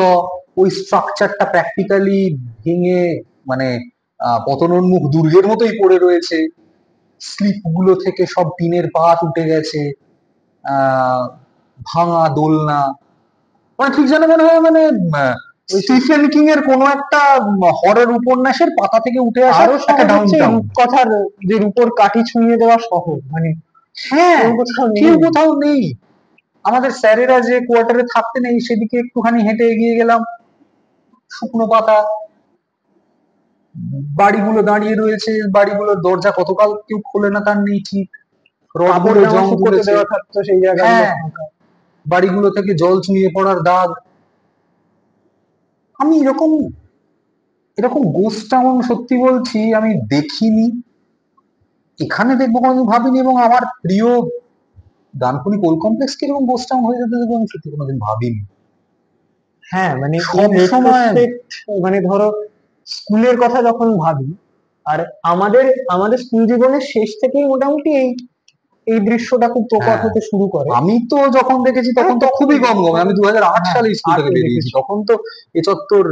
ওই স্ট্রাকচারটা প্র্যাকটিক্যালি ভেঙে, মানে পতনোন্মুখ দুর্গের মতোই পড়ে রয়েছে। স্লিপ গুলো থেকে সব টিনের পাত উঠে গেছে, আহ ভাঙা দোলনা, মানে ঠিক যেন মনে হয় মানে স্টিফেন কিং এর কোনো একটা হরর উপন্যাসের পাতা থেকে উঠে আসা আরো একটা সহজ হচ্ছে ডাউনটাউন। রূপকথার যে রূপোর কাঠি ছুঁয়ে দেওয়া শহর, মানে হ্যাঁ, কেউ কোথাও নেই। কেউ কোথাও নেই। আমাদের স্যারেরা যে কোয়ার্টারে থাকতেন, এই সেদিকে একটুখানি হেঁটে এগিয়ে গেলাম, শুকনো পাতা, বাড়িগুলো দাঁড়িয়ে রয়েছে, বাড়িগুলোর দরজা কতকাল কেউ খোলে না তার নেই ঠিক, কাপড় রডগুলো জামা জং শুকোতে ধরেছে, দেওয়া থাকতো সেই জায়গাগুলো হ্যাঁ ফাঁকা। বাড়িগুলো থেকে জল চুইয়ে পড়ার দাগ। আমি এরকম এরকম গোস্ট টাউন সত্যি বলছি আমি দেখিনি, এখানে দেখবো কোনোদিন ভাবিনি, এবং আমার প্রিয় ডানকুনি কোল কমপ্লেক্স কি এরকম গোস্ট টাউন হয়ে যেতে দেখবো আমি সত্যি কোনোদিন ভাবিনি। হ্যাঁ, মানে সব in সময় retrospect, মানে ধরো স্কুলের কথা যখন ভাবি, আর আমাদের আমাদের স্কুল জীবনের শেষ থেকেই মোটামুটি এই এই দৃশ্যটা খুব প্রকট হ্যাঁ, হতে শুরু করে। আমি তো যখন দেখেছি তখন তো তখন খুবই কম কম, আমি 2008 হ্যাঁ, সালে স্কুল থেকে আটে বেরিয়েছি, দেখেছি তখন তো এ চত্বর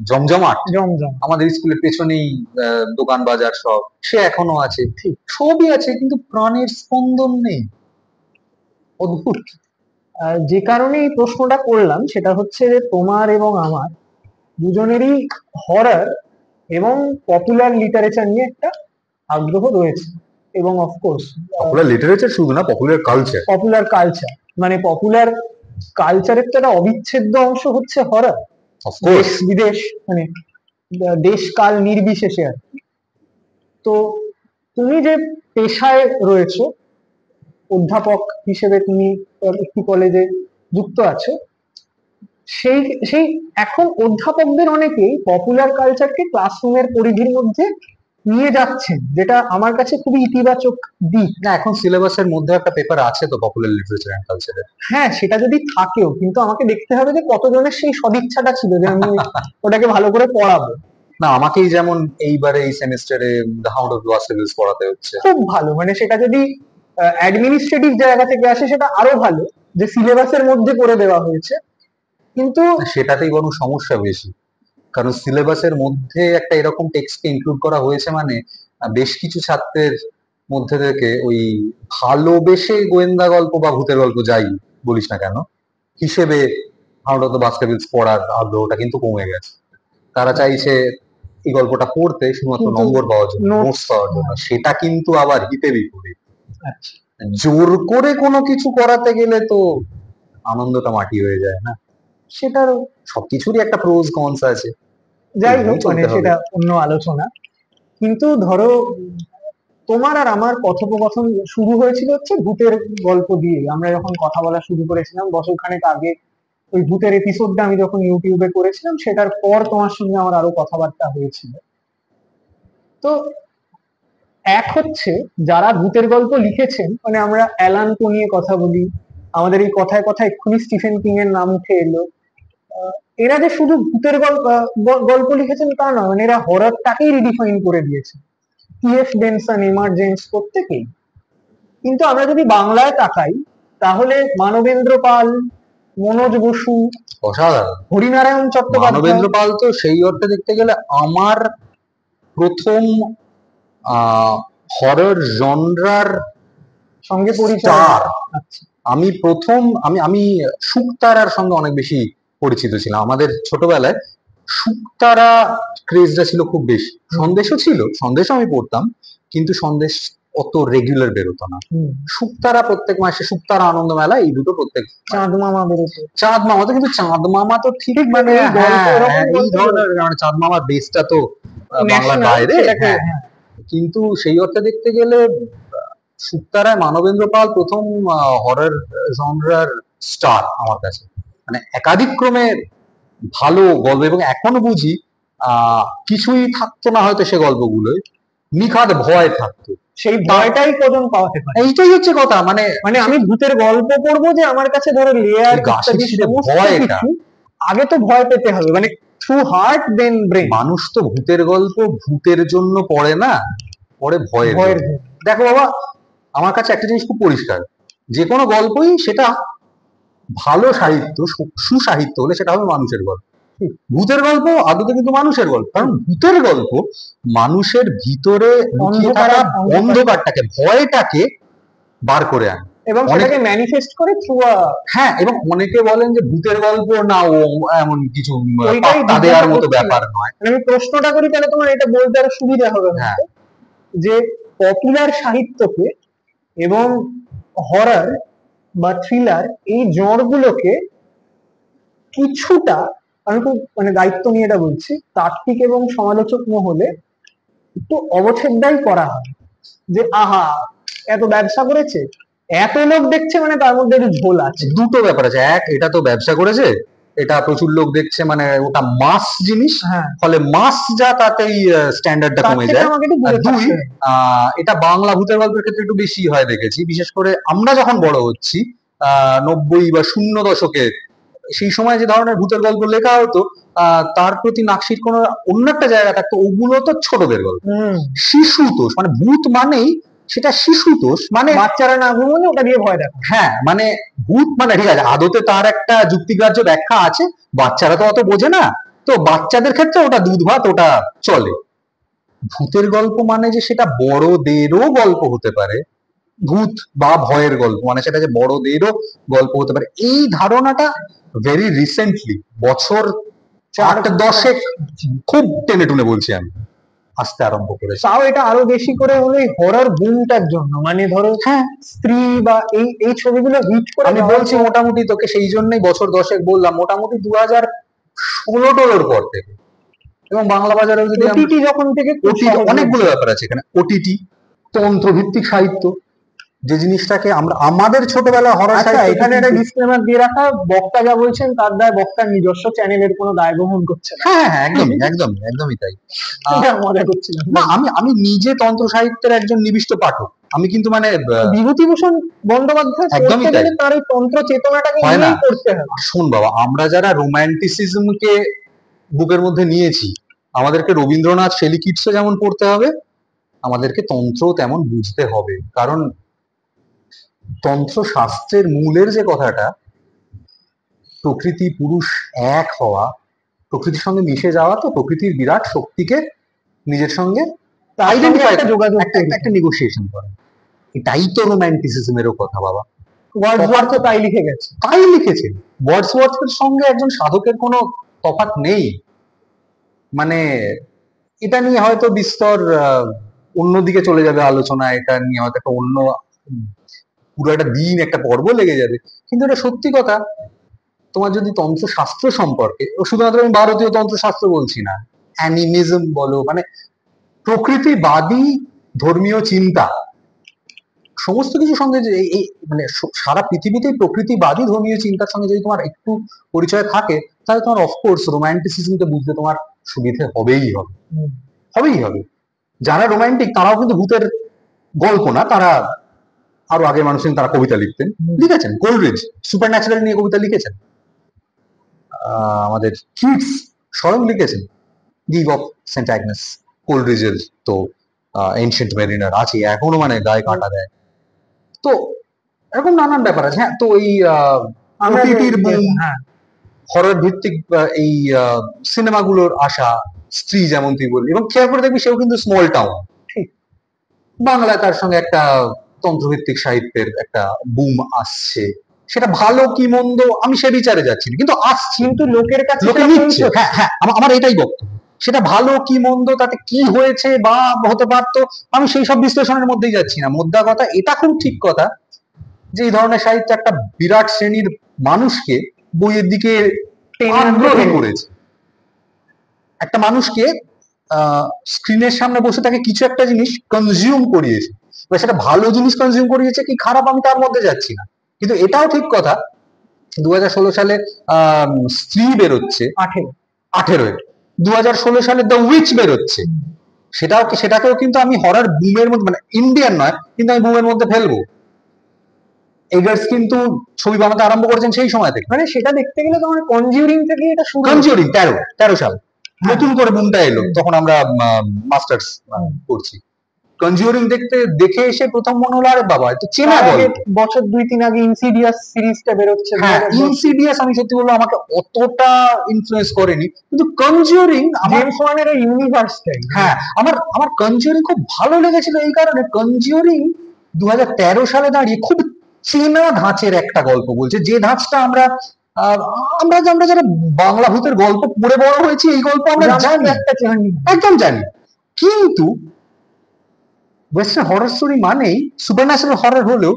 জমজমাট। জমজম। আমাদের স্কুলের পেছনেই দোকান বাজার সব, সে এখনো আছে, ঠিক। সবই আছে, কিন্তু প্রাণের স্পন্দন নেই। অদ্ভুত। যে কারণে এই প্রশ্নটা করলাম সেটা হচ্ছে যে তোমার এবং আমার দুজনেরই হরর এবং পপুলার লিটারেচার নিয়ে একটা আগ্রহ রয়েছে, এবং অফকোর্স পপুলার লিটারেচার শুধু না, পপুলার কালচার। পপুলার কালচার, মানে পপুলার কালচারের তো একটা অবিচ্ছেদ্য অংশ হচ্ছে হরর। দেশ অফকোর্স। বিদেশ, মানে দেশ কাল নির্বিশেষে আর কি। তো তুমি যে পেশায় রয়েছো, অধ্যাপক হিসেবে তুমি একটি কলেজে যুক্ত আছো, সেই সেই এখন অধ্যাপকদের অনেকেই পপুলার কালচারকে ক্লাসরুমের পরিধির মধ্যে নিয়ে যাচ্ছেন, যেটা আমার কাছে খুবই ইতিবাচক দিক। না, এখন সিলেবাসের মধ্যে একটা পেপার আছে তো, পপুলার লিটারেচার এন্ড কালচারের। হ্যাঁ, সেটা যদি থাকেও, কিন্তু আমাকে দেখতে হবে যে কতজনের সেই সদিচ্ছাটা ছিল যে আমি ওটাকে ভালো করে পড়াবো। না, আমাকেই যেমন এইবারে এই সেমিস্টারে দ্য হাউন্ড অফ বাস্কেটবলস পড়াতে হচ্ছে। খুব ভালো, মানে সেটা যদি অ্যাডমিনিস্ট্রেটিভ জায়গা থেকে আসে সেটা আরো ভালো, যে সিলেবাসের মধ্যে করে দেওয়া হয়েছে। কিন্তু সেটাতেই বরং সমস্যা বেশি, কারণ সিলেবাসের মধ্যে একটা এরকম টেক্সটকে ইনক্লুড করা হয়েছে, মানে বেশ কিছু ছাত্রের মধ্যে থেকে ওই ভালোবেসে গোয়েন্দা গল্প বা ভূতের গল্প যাই বলিস না কেন হিসেবে হাউন্ড অফ দ্য বাস্কেটবলস পড়ার আগ্রহটা কিন্তু কমে গেছে। তারা চাইছে এই গল্পটা পড়তে শুধুমাত্র কিন্তু নম্বর পাওয়ার জন্য, নোটস, নোটস পাওয়ার জন্য, সেটা কিন্তু আবার হিতে বিপরীত। আচ্ছা, জোর করে কোনো কিছু করাতে গেলে তো আনন্দটা মাটি হয়ে যায় না, সেটার সবকিছুরই একটা প্রোজ কনস আছে, যাই হোক, এভাবেই মানে চলতে হবে। সেটা অন্য আলোচনা। কিন্তু ধরো তোমার আর আমার কথোপকথন শুরু হয়েছিল হচ্ছে ভূতের গল্প দিয়ে। আমরা যখন কথা বলা শুরু করেছিলাম বছরখানেক আগে, ওই ভূতের এপিসোডটা আমি যখন ইউটিউবে করেছিলাম, সেটার পর তোমার সঙ্গে আমার আরো কথাবার্তা হয়েছিল। তো এক হচ্ছে, যারা ভূতের গল্প লিখেছেন, মানে আমরা অ্যালান পো নিয়ে কথা বলি, আমাদের এই কথায় কথায় এক্ষুনি স্টিফেন কিং এর নাম উঠে এলো। আহ, এরা যে শুধু ভূতের গল্প গল্প লিখেছেন তা নয়, মানে এরা হররটাকেই রিডিফাইন করে দিয়েছে। টি.এফ. বেনসন, এমার্জেন্স, প্রত্যেকেই। কিন্তু আমরা যদি বাংলায় তাকাই, তাহলে মানবেন্দ্র পাল, মনোজ বসু, অসাধারণ। হরিনারায়ণ চট্টোপাধ্যায়, মানবেন্দ্র পাল তো সেই অর্থে দেখতে গেলে আমার প্রথম হরর জনরার সঙ্গে পরিচয়। স্টার। আচ্ছা, আমি প্রথম আমি আমি শুকতারার সঙ্গে অনেক বেশি পরিচিত ছিলাম। আমাদের ছোটবেলায় শুকতারা ক্রেজটা ছিল খুব বেশি। সন্দেশও ছিল, সন্দেশও আমি পড়তাম, কিন্তু সন্দেশ অত রেগুলার বেরোতো না। শুকতারা প্রত্যেক মাসে, শুকতারা আনন্দ মেলা, এই দুটো প্রত্যেক চাঁদ মামা বেরোতো। চাঁদ মামা তো, কিন্তু চাঁদ মামা তো ঠিক ঠিক মানে এই গল্প, হ্যাঁ এরকম হ্যাঁ, এই গল্প ধরনের, মানে চাঁদ মামার বেসটা তো বাংলার ন্যাশনাল, বাইরে। সেটাকে হ্যাঁ, হ্যাঁ। কিন্তু সেই অর্থে দেখতে গেলে শুকতারায় মানবেন্দ্র পাল প্রথম হরর জনরার স্টার আমার কাছে। মানে একাধিক্রমে ভালো গল্প, এবং এখনো বুঝি কিছুই থাকতো না হয়তো সে গল্পগুলোয়, নিখাদ ভয় থাকতো। সেই ভয়টাই কজন পাওয়াতে পারে। এইটাই হচ্ছে কথা, মানে মানে আমি ভূতের গল্প পড়বো যে আমার কাছে ধরো লেয়ার ওই গা ইত্যাদি শিরশিরে সমস্ত ভয়টা। কিছু, আগে তো ভয় পেতে হবে, মানে থ্রু হার্ট দেন ব্রেন। মানুষ তো ভূতের গল্প ভূতের জন্য পড়ে না, পড়ে ভয়ের ভয়ের জন্য। জন্য। দেখো বাবা, আমার কাছে একটা জিনিস খুব পরিষ্কার, যে কোনো গল্পই সেটা ভালো সাহিত্য, সুসাহিত্য হলে সেটা হবে মানুষের গল্প। ভূতের গল্প আদতে কিন্তু মানুষের গল্প, কারণ ভূতের গল্প মানুষের ভিতরে লুকিয়ে থাকা অন্ধকারটাকে, ভয়টাকে বার করে আনে এবং সেটাকে ম্যানিফেস্ট করে থ্রু হ্যাঁ, এবং অনেকে বলেন যে ভূতের গল্প না ও এমন কিছু ওইটাই পাত্তা দেওয়ার মতো জিজ্ঞাসা ব্যাপার করছিলাম। নয়। মানে আমি প্রশ্নটা করি, তাহলে তোমার এটা বলতে আরো সুবিধা হবে হ্যাঁ, হয়তো, যে পপুলার সাহিত্যকে এবং হরর বা থ্রিলার এই জনরগুলোকে কিছুটা, আমি খুব মানে দায়িত্ব নিয়ে এটা বলছি, তাত্ত্বিক এবং সমালোচক মহলে একটু অবচ্ছেদ্যাই করা হয়, যে আহা এত ব্যবসা করেছে, এত লোক দেখছে, মানে তার মধ্যে একটু ঝোল আছে। দুটো ব্যাপার আছে, এক এটা তো ব্যবসা করেছে, এটা প্রচুর লোক দেখছে, মানে ওটা মাস জিনিস, হ্যাঁ, ফলে মাস যা তাতেই স্ট্যান্ডার্ডটা তার কমে থেকে যায়। আমাকে একটু আর দূরে দুই, থাকতে হবে। এটা বাংলা ভূতের গল্পের ক্ষেত্রে একটু বেশি হয় দেখেছি, বিশেষ করে আমরা যখন বড় হচ্ছি 90 বা 00 দশকে, সেই সময় যে ধরনের ভূতের গল্প লেখা হতো, তার প্রতি নাকশির কোনো অন্য একটা জায়গা থাকতো, ওগুলো তো ছোটদের গল্প, শিশুতোষ, মানে ভূত মানেই সেটা শিশুতোষ, মানে বাচ্চারা না ঘুমোলে ওটা দিয়ে ভয় দেখো। হ্যাঁ, মানে ভূত মানে ঠিক আছে, আদতে তার একটা যুক্তিগ্রাহ্য ব্যাখ্যা আছে, বাচ্চারা তো অত বোঝে না, তো বাচ্চাদের ক্ষেত্রে ওটা দুধ ভাত, ওটা চলে। ভূতের গল্প মানে যে সেটা বড়দেরও গল্প হতে পারে, ভূত বা ভয়ের গল্প মানে সেটা যে বড়দেরও গল্প হতে পারে, এই ধারণাটা ভেরি রিসেন্টলি, বছর 8-10 খুব টেনে টুনে বলছি আমি, আসতে আরম্ভ করেছে। তাও এটা আরো বেশি করে হলো এই হরর বুমটার জন্য, মানে ধরো হ্যাঁ, স্ত্রী বা এই এই ছবিগুলো হিট করে আমি বলছি মোটামুটি তোকে, সেই জন্যই বছর 10 বললাম, মোটামুটি 2016-17 পর থেকে, এবং বাংলা বাজারেও যদি ওটিটি যখন থেকে খুব ওটিটি, সহজ অনেকগুলো হয়েছে। ব্যাপার আছে এখানে, ওটিটি, তন্ত্রভিত্তিক সাহিত্য, যে জিনিসটাকে আমরা আমাদের ছোটবেলায় হরর আচ্ছা, সাহিত্য, এখানে একটা ডিসক্লেমার দিয়ে রাখা, বক্তা যা বলছেন তার দায় বক্তার নিজস্ব চ্যানেলের কোনো দায় বহন করছে না। হ্যাঁ হ্যাঁ, একদমই একদমই একদমই তাই। এটা মজা করছিলাম। না, আমি আমি নিজে তন্ত্র সাহিত্যের একজন নিবিষ্ট পাঠক, আমি কিন্তু মানে বিভূতিভূষণ বন্দ্যোপাধ্যায় একদমই পড়তে তাই। গেলে তার ওই তন্ত্র চেতনাটাকে হয় না। নিয়েই পড়তে হবে। শোন বাবা, আমরা যারা রোম্যান্টিসিজমকে বুকের মধ্যে নিয়েছি, আমাদেরকে রবীন্দ্রনাথ শেলি কিটসও যেমন পড়তে হবে, আমাদেরকে তন্ত্রও তেমন বুঝতে হবে, কারণ তন্ত্র শাস্ত্রের মূলের যে কথাটা, প্রকৃতি পুরুষ এক হওয়া, প্রকৃতির সঙ্গে মিশে যাওয়া, তো প্রকৃতির বিরাট শক্তিকে নিজের সঙ্গে তার সঙ্গে আইডেন্টিফাই, একটা যোগাযোগ তৈরি একটা নেগোসিয়েশন করা, এটাই তো রোম্যান্টিসিজমেরও কথা বাবা। ওয়ার্ডসওয়ার্থ তাই লিখে গেছে। তাই লিখেছেন, ওয়ার্ডসওয়ার্থের সঙ্গে একজন সাধকের কোনো তফাৎ নেই। মানে এটা নিয়ে হয়তো বিস্তর অন্যদিকে চলে যাবে আলোচনা, এটা নিয়ে হয়তো একটা অন্য পুরো একটা দিন, একটা পর্ব লেগে যাবে, কিন্তু এটা সত্যি কথা। তোমার যদি তন্ত্রশাস্ত্র সম্পর্কে, শুধুমাত্র আমি ভারতীয় তন্ত্রশাস্ত্র বলছি না, অ্যানিমিজম বলো, মানে প্রকৃতিবাদী ধর্মীয় চিন্তা, সমস্ত কিছুর সঙ্গে যে এই মানে সারা পৃথিবীতেই প্রকৃতিবাদী ধর্মীয় চিন্তার সঙ্গে যদি তোমার একটু পরিচয় থাকে, তাহলে তোমার অফকোর্স রোম্যান্টিসিজমকে বুঝতে তোমার সুবিধে হবেই হবে, হবেই হবে। যারা রোম্যান্টিক তারাও কিন্তু ভূতের গল্প না, তারা আরো আগের মানুষ ছিলেন, তারা কবিতা লিখেছেন, কোলরিজ সুপার ন্যাচারাল নিয়ে কবিতা লিখেছেন, আমাদের কিটস স্বয়ং লিখেছেন গিভ অফ সেন্ট অ্যাগনেস, কোলরিজের তো এনশিয়েন্ট মেরিনার আছে এখনো, মানে গায়ে কাটা দেয়। তো এরকম নানান ব্যাপার আছে। হ্যাঁ, তো এই ওটিটির বুম, হরর ভিত্তিক এই সিনেমাগুলোর আসা, স্ত্রী যেমন তুই বললি, এবং খেয়াল করে দেখবি সেও কিন্তু স্মল টাউন, ঠিক বাংলায় তার সঙ্গে একটা তন্ত্রভিত্তিক সাহিত্যের একটা বুম আসছে, সেটা ভালো কি মন্দ আমি সে বিচারে যাচ্ছি না, কিন্তু আসছে, কিন্তু লোকের কাছে লোকে সেটা নিচ্ছে। পৌঁছচ্ছে। হ্যাঁ হ্যাঁ, আমার এটাই বক্তব্য। সেটা ভালো কি মন্দ, তাতে কি হয়েছে বা হতে পারতো, আমি সেই সব বিশ্লেষণের মধ্যেই যাচ্ছি না। মোদ্দা কথা, এটা খুব ঠিক কথা যে এই ধরনের সাহিত্য একটা বিরাট শ্রেণীর মানুষকে বইয়ের দিকে টেনে আনতে আগ্রহী পেরেছে। করেছে। একটা মানুষকে স্ক্রিনের সামনে বসে তাকে কিছু একটা জিনিস কনজিউম করিয়েছে, এবার সেটা ভালো জিনিস কনজিউম করিয়েছে কি খারাপ আমি তার মধ্যে যাচ্ছি না, কিন্তু এটাও ঠিক কথা 2016 সালে স্ত্রী বেরোচ্ছে, 18 2016 সালে দ্য উইচ বেরোচ্ছে, সেটাকেও কিন্তু আমি হরর বুমের মধ্যে, মানে ইন্ডিয়ান নয় কিন্তু আমি বুমের মধ্যে ফেলবো। এগার্স কিন্তু ছবি বানাতে আরম্ভ করেছেন সেই সময় থেকে, মানে সেটা দেখতে গেলে তোমার কনজিউরিং থেকে এটা শুরু হয়েছে। কনজিউরিং 13 সাল হ্যাঁ। নতুন করে বুমটা এলো, তখন আমরা মাস্টার্স করছি। কনজিউরিং দেখে এসে প্রথম মনে হলো আরে বাবা এটা চেনা তার আগে গল্প। বছর 2-3 আগে ইনসিডিয়াস সিরিজটা বেরোচ্ছে হ্যাঁ, ইনসিডিয়াস আমি সত্যি বলবো আমাকে অতটা ইনফ্লুয়েন্স করেনি, কিন্তু কনজিউরিং আমার, জেমস ওয়ানের এই ইউনিভার্সটাই। হ্যাঁ আমার কনজিউরিং খুব ভালো লেগেছিল এই কারণে, কনজিউরিং 2013 সালে দাঁড়িয়ে খুব চেনা ধাঁচের একটা গল্প বলছে, যে ধাঁচটা আমরা আমরা আমরা যারা বাংলা ভূতের গল্প পড়ে বড় হয়েছি এই গল্প আমরা জানি, একটা জানি। একদম জানি। কিন্তু ওয়েস্টার্ন হরর স্টোরি মানেই সুপারন্যাচারাল হরর হলেও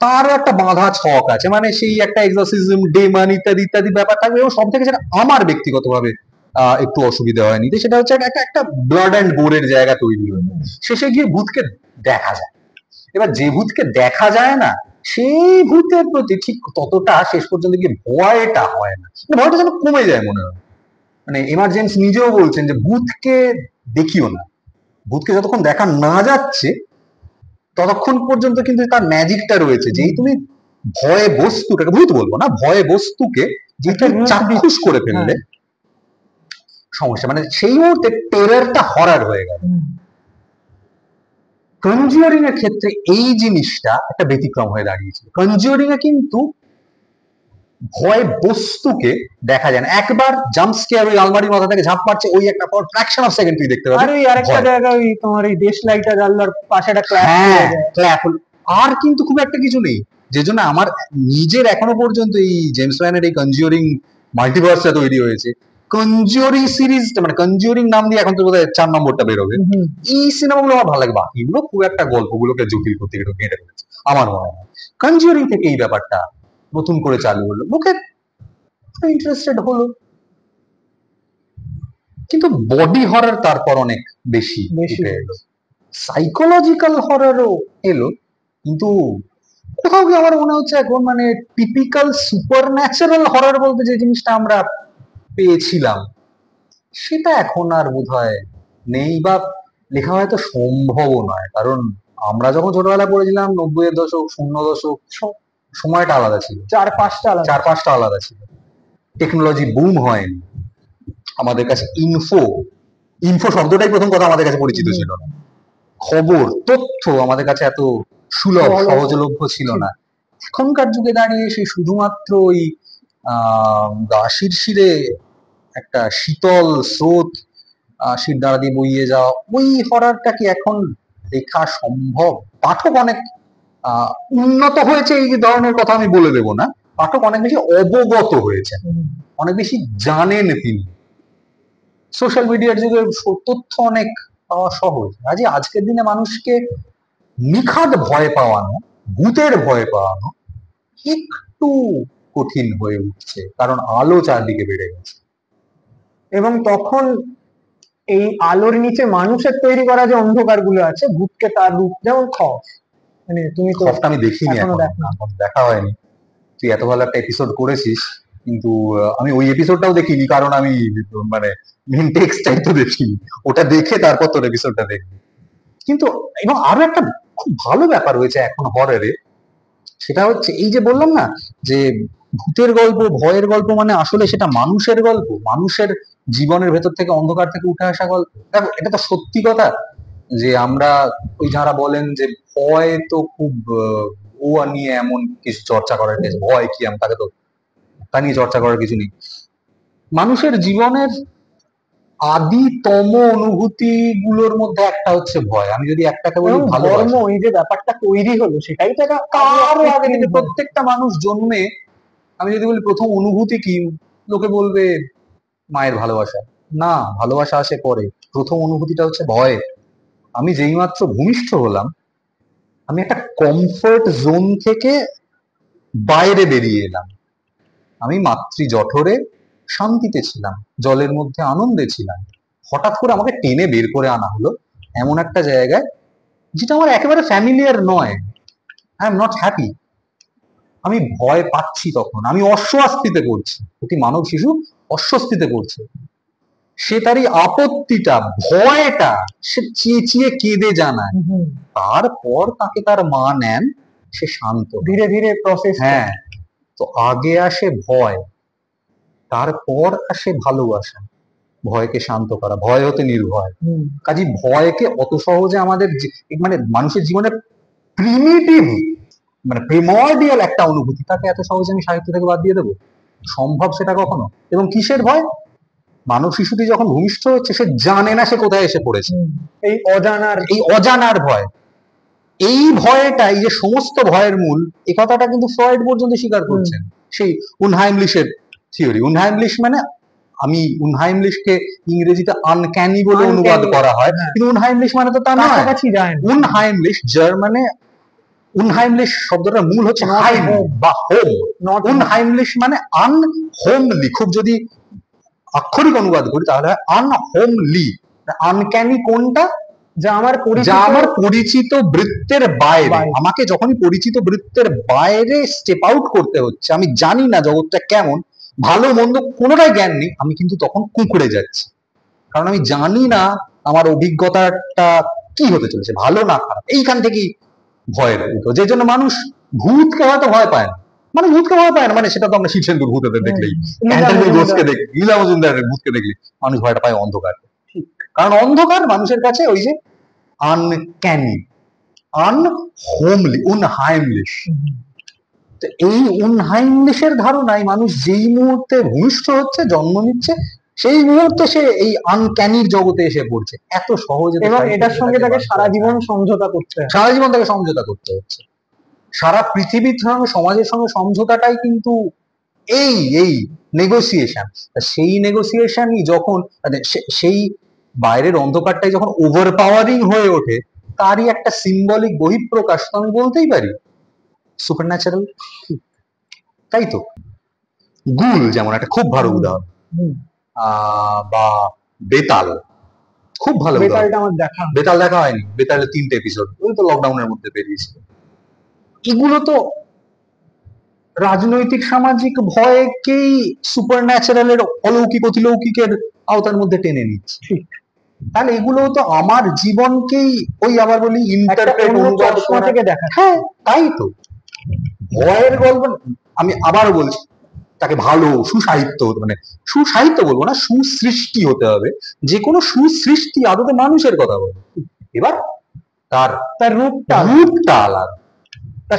তারও একটা বাঁধা ছক আছে, মানে সেই একটা এক্সোরসিজম, ডেমন ইত্যাদি ইত্যাদি ব্যাপার থাকবে, এবং সব থেকে যেটা আমার ব্যক্তিগতভাবে একটু অসুবিধা হয়নি, সেটা হচ্ছে একটা ব্লাড অ্যান্ড গোরের জায়গা তৈরি হয়, শেষে গিয়ে ভূতকে দেখা যায়। এবার যে ভূতকে দেখা যায় না সেই ভূতের প্রতি ঠিক ততটা শেষ পর্যন্ত গিয়ে ভয়টা হয় না, মানে ভয়টা যেন কমে যায় মনে হয়। মানে এমার্জেন্স নিজেও বলছেন যে ভূতকে দেখিও না, ভূতকে যতক্ষণ দেখা না যাচ্ছে ততক্ষণ পর্যন্ত কিন্তু তার ম্যাজিকটা রয়েছে, যেই তুমি ভয়ে বস্তুটাকে, ভূত বলবো না, ভয়ে বস্তুকে যে তুমি চাক্ষুষ করে ফেললে সমস্যা, মানে সেই মুহূর্তে টেরারটা হরার হয়ে গেল। কনজিউরিং এর ক্ষেত্রে এই জিনিসটা একটা ব্যতিক্রম হয়ে দাঁড়িয়েছিল। কনজিউরিং এ কিন্তু ভয় বস্তুকে দেখা যায় না, একবার জাম্প স্কেয়ার ওই আলমারির মাথা থেকে ঝাঁপ মারছে, ওই একটা পর ফ্র্যাকশন অফ সেকেন্ড তুই দেখতে পাবি। আর ওই আরেকটা জায়গা ওই তোমার এই দেশ লাইটটা জানলার পাশে একটা ক্ল্যাপ হলো, আর কিন্তু খুব একটা কিছু নেই, যে জন্য আমার নিজের এখনো পর্যন্ত এই জেমস ওয়ানের এই কনজিউরিং মাল্টিভার্সটা তৈরি হয়েছে। কনজিউরিং সিরিজটা, মানে কনজিউরিং নাম দিয়ে এখন তো বোধহয় 4 নম্বরটা বেরোবে, এই সিনেমাগুলো আমার ভালো লাগে, বাকিগুলো খুব একটা গল্পগুলোকে জটিল করতে গিয়ে কেটে ফেলেছে আমার মনে হয়। কনজিউরিং থেকে এই ব্যাপারটা নতুন করে চালু হলো, লোকে ইন্টারেস্টেড হলো, কিন্তু বডি হরর তারপর অনেক বেশি উঠে এলো, সাইকোলজিক্যাল হররও এলো, কিন্তু কোথাও গিয়ে আমার মনে হচ্ছে এখন মানে টিপিক্যাল সুপার ন্যাচারাল হরর বলতে যে জিনিসটা আমরা পেয়েছিলাম সেটা এখন আর বোধহয় নেই, বা লেখা হয়তো সম্ভবও নয়, কারণ আমরা যখন ছোটবেলায় পড়েছিলাম 90-এর দশক, 00 দশক, সময়টা আলাদা ছিল, 4-5টা আলাদা ছিল, টেকনোলজি বুম হয়নি, আমাদের কাছে ইনফো শব্দটাই প্রথম কথা আমাদের কাছে পরিচিত ছিল না, খবর তথ্য আমাদের কাছে এত সুলভ সহজলভ্য ছিল না। এখনকার যুগে দাঁড়িয়ে সেই শুধুমাত্র ওই গা শিরশিরে একটা শীতল স্রোত শির দ্বারা দিয়ে বইয়ে যাওয়া ওই হররটা কি এখন লেখা সম্ভব? পাঠক অনেক উন্নত হয়েছে এই ধরনের কথা আমি বলে দেব না, পাঠক অনেক বেশি অবগত হয়েছেন, অনেক বেশি জানেন তিনি, সোশ্যাল মিডিয়ার যুগে তথ্য অনেক পাওয়া সহজ, আজকের দিনে মানুষকে নিখাদ ভয় পাওয়ানো, ভূতের ভয় পাওয়ানো একটু কঠিন হয়ে উঠছে, কারণ আলো চারদিকে বেড়ে গেছে। এবং তখন এই আলোর নিচে মানুষের তৈরি করা যে অন্ধকার গুলো আছে, ভূতকে তার রূপ, যেমন খফ, মানে তুমি তো খফটা আমি দেখিনি, এখনো এখন দেখা হয়নি, তুই এত ভালো একটা এপিসোড করেছিস, কিন্তু আমি ওই এপিসোডটাও দেখিনি, কারণ আমি মানে মেন টেক্সটটাই তো দেখিনি, ওটা দেখে তারপর তোর এপিসোডটা দেখবি। কিন্তু এবং আরো একটা খুব ভালো ব্যাপার হয়েছে এখন হররে, সেটা হচ্ছে এই যে বললাম না যে ভূতের গল্প, ভয়ের গল্প মানে আসলে সেটা মানুষের গল্প, মানুষের জীবনের ভেতর থেকে, অন্ধকার থেকে উঠে আসা গল্প। দেখো এটা তো সত্যি কথা যে আমরা ওই যারা বলেন যে ভয় তো খুব ও নিয়ে এমন কিছু চর্চা করার নেই, ভয় কি তাকে তো তা নিয়ে চর্চা করার কিছু নেই। মানুষের জীবনের আদিতম অনুভূতি গুলোর মধ্যে একটা হচ্ছে ভয়। আমি যদি একটাকে বলি এবং ধর্ম, ভালোবাসা, এই যে ব্যাপারটা তৈরি হলো সেটাই তো তারও আগে থেকে প্রত্যেকটা মানুষ জন্মে, আমি যদি বলি প্রথম অনুভূতি কি, লোকে বলবে মায়ের ভালোবাসা। না, ভালোবাসা আসে পরে। প্রথম অনুভূতিটা হচ্ছে ভয়। আমি যেইমাত্র ভূমিষ্ঠ হলাম, আমি একটা কমফোর্ট জোন থেকে বাইরে বেরিয়ে এলাম। আমি মাতৃ জঠরে শান্তিতে ছিলাম, জলের মধ্যে আনন্দে ছিলাম। হঠাৎ করে আমাকে টেনে বের করে আনা হলো এমন একটা জায়গায় যেটা আমার একেবারে ফ্যামিলিয়ার নয়। I am not happy. আমি ভয় পাচ্ছি, তখন আমি অস্বস্তিতে পড়ছি। প্রতি মানব শিশু অস্বস্তিতে পড়ছে। সে তারই আপত্তিটা, ভয়টা সে চেঁচিয়ে কেঁদে জানায়। তারপর তাকে তার মা নেন, সে শান্ত হয়। ধীরে ধীরে প্রসেস। হ্যাঁ, তো আগে আসে ভয়, তারপর আসে ভালোবাসা। ভয়কে শান্ত করা, ভয় হতে নির্ভয়। কাজে ভয়কে অত সহজে আমাদের মানে মানুষের জীবনে প্রিমিটিভ, মানে প্রিমর্ডিয়াল একটা অনুভূতি, তাকে এত সহজে আমি সাহিত্য থেকে বাদ দিয়ে দেবো? সম্ভব সেটা কখনো? এবং কিসের ভয়? মানব শিশুটি যখন ভূমিষ্ঠ হচ্ছে, সে জানে না সে কোথায় এসে পড়েছে। এই অজানার, এই অজানার ভয়, এই ভয়টাই যে সমস্ত ভয়ের মূল, এ কথাটা কিন্তু ফ্রয়েড পর্যন্ত স্বীকার করছেন। সেই উনহাইমলিশের থিওরি। উনহাইমলিশ মানে, আমি উনহাইমলিশকে ইংরেজিতে আনক্যানি বলে অনুবাদ করা হয়, কিন্তু উনহাইমলিশ মানে তো তা নয়। কাছাকাছি যায় না। উনহাইমলিশ জার্মানে, উনহাইমলিশ শব্দটার মূল হচ্ছে হাইম বা হোম। উনহাইমলিশ মানে আনহোমলি। খুব যদি আক্ষরিক অনুবাদ করি তাহলে আনহোমলি। আনক্যানি কোনটা? যা আমার পরিচিত বৃত্তের বাইরে। আমাকে যখনই পরিচিত বৃত্তের বাইরে স্টেপ আউট করতে হচ্ছে, আমি জানি না জগৎটা কেমন, ভালো মন্দ কোনোটাই জ্ঞান নেই, আমি কিন্তু তখন কুঁকড়ে যাচ্ছি। কারণ আমি জানি না আমার অভিজ্ঞতাটা কি হতে চলেছে, ভালো না খারাপ। এইখান থেকেই ভয়ের উঠো, যে জন্য মানুষ ভূতকে হয়তো ভয় পায় না। মানে ভূতকে ভয় পায় না, মানে সেটা তো আমরা শীর্ষেন্দুর ভূতেদের দেখলেই, ঘোষকে দেখলি, লীলা মজুমদারের ভূতকে দেখলি মানুষ ভয়টা পায় অন্ধকার। কারণ অন্ধকার মানুষের কাছে ওই যে আনক্যানি, আনহোমলি, উনহাইমলিশ। তো এই উনহাইমলিশের ধারণায় মানুষ যেই মুহূর্তে ভূমিষ্ঠ হচ্ছে, জন্ম নিচ্ছে, সেই মুহূর্তে সে এই আনক্যানির জগতে এসে পড়ছে এত সহজে। এবং এটার সঙ্গে তাকে সারা জীবন সমঝোতা করতে হয়, সারা জীবন তাকে সমঝোতা করতে হচ্ছে। সারা পৃথিবীর সঙ্গে, সমাজের সঙ্গে সমঝোতাটাই কিন্তু এই এই নেগোসিয়েশন। সেই নেগোসিয়েশনই যখন, সেই বাইরের অন্ধকারটাই যখন ওভার পাওয়ারিং হয়ে ওঠে, তারই একটা সিম্বলিক বহিঃপ্রকাশ তো আমি বলতেই পারি সুপারন্যাচারাল। তাই তো গুল যেমন একটা খুব ভালো উদাহরণ, বা বেতাল খুব ভালো উদাহরণ। বেতাল দেখা হয়নি? বেতালের 3টে এপিসোড ওই তো লকডাউনের মধ্যে বেরিয়েছিল। এগুলো তো রাজনৈতিক সামাজিক ভয়কেই সুপারন্যাচারালের অলৌকিক অতিলৌকিকের আওতার মধ্যে টেনে নিচ্ছে। তাহলে এগুলো তো আমার জীবনকেই ওই আবার বলি ইন্টারপ্রেট, অনুবাদ থেকে দেখা। হ্যাঁ, তাই তো ভয়ের গল্প। আমি আবারও বলছি, তাকে ভালো সুসাহিত্য, মানে সুসাহিত্য বলবো না, সুসৃষ্টি হতে হবে। যে কোনো সুসৃষ্টি আদতে মানুষের কথা বলে। এবার তার রূপটা আলাদা, তার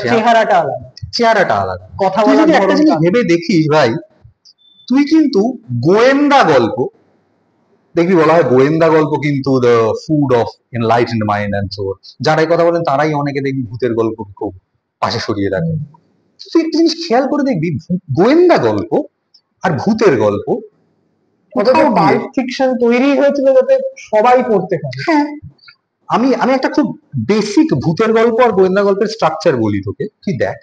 চেহারাটা আলাদা। কথা বলার যদি একটা জিনিস ভেবে দেখিস ভাই, তুই কিন্তু গোয়েন্দা গল্প দেখবি, বলা হয় গোয়েন্দা গল্প কিন্তু the food of enlightened mind and so. যারাই কথা বলেন তারাই অনেকে দেখবি ভূতের গল্প খুব পাশে সরিয়ে রাখেন। তুই একটা জিনিস খেয়াল করে দেখবি, গোয়েন্দা গল্প আর ভূতের গল্প ফিকশন তৈরি হয়েছিল যাতে সবাই পড়তে পারে। হ্যাঁ, আমি একটা খুব বেসিক ভূতের গল্প আর গোয়েন্দা গল্পের স্ট্রাকচার বলি তোকে। তুই দেখ,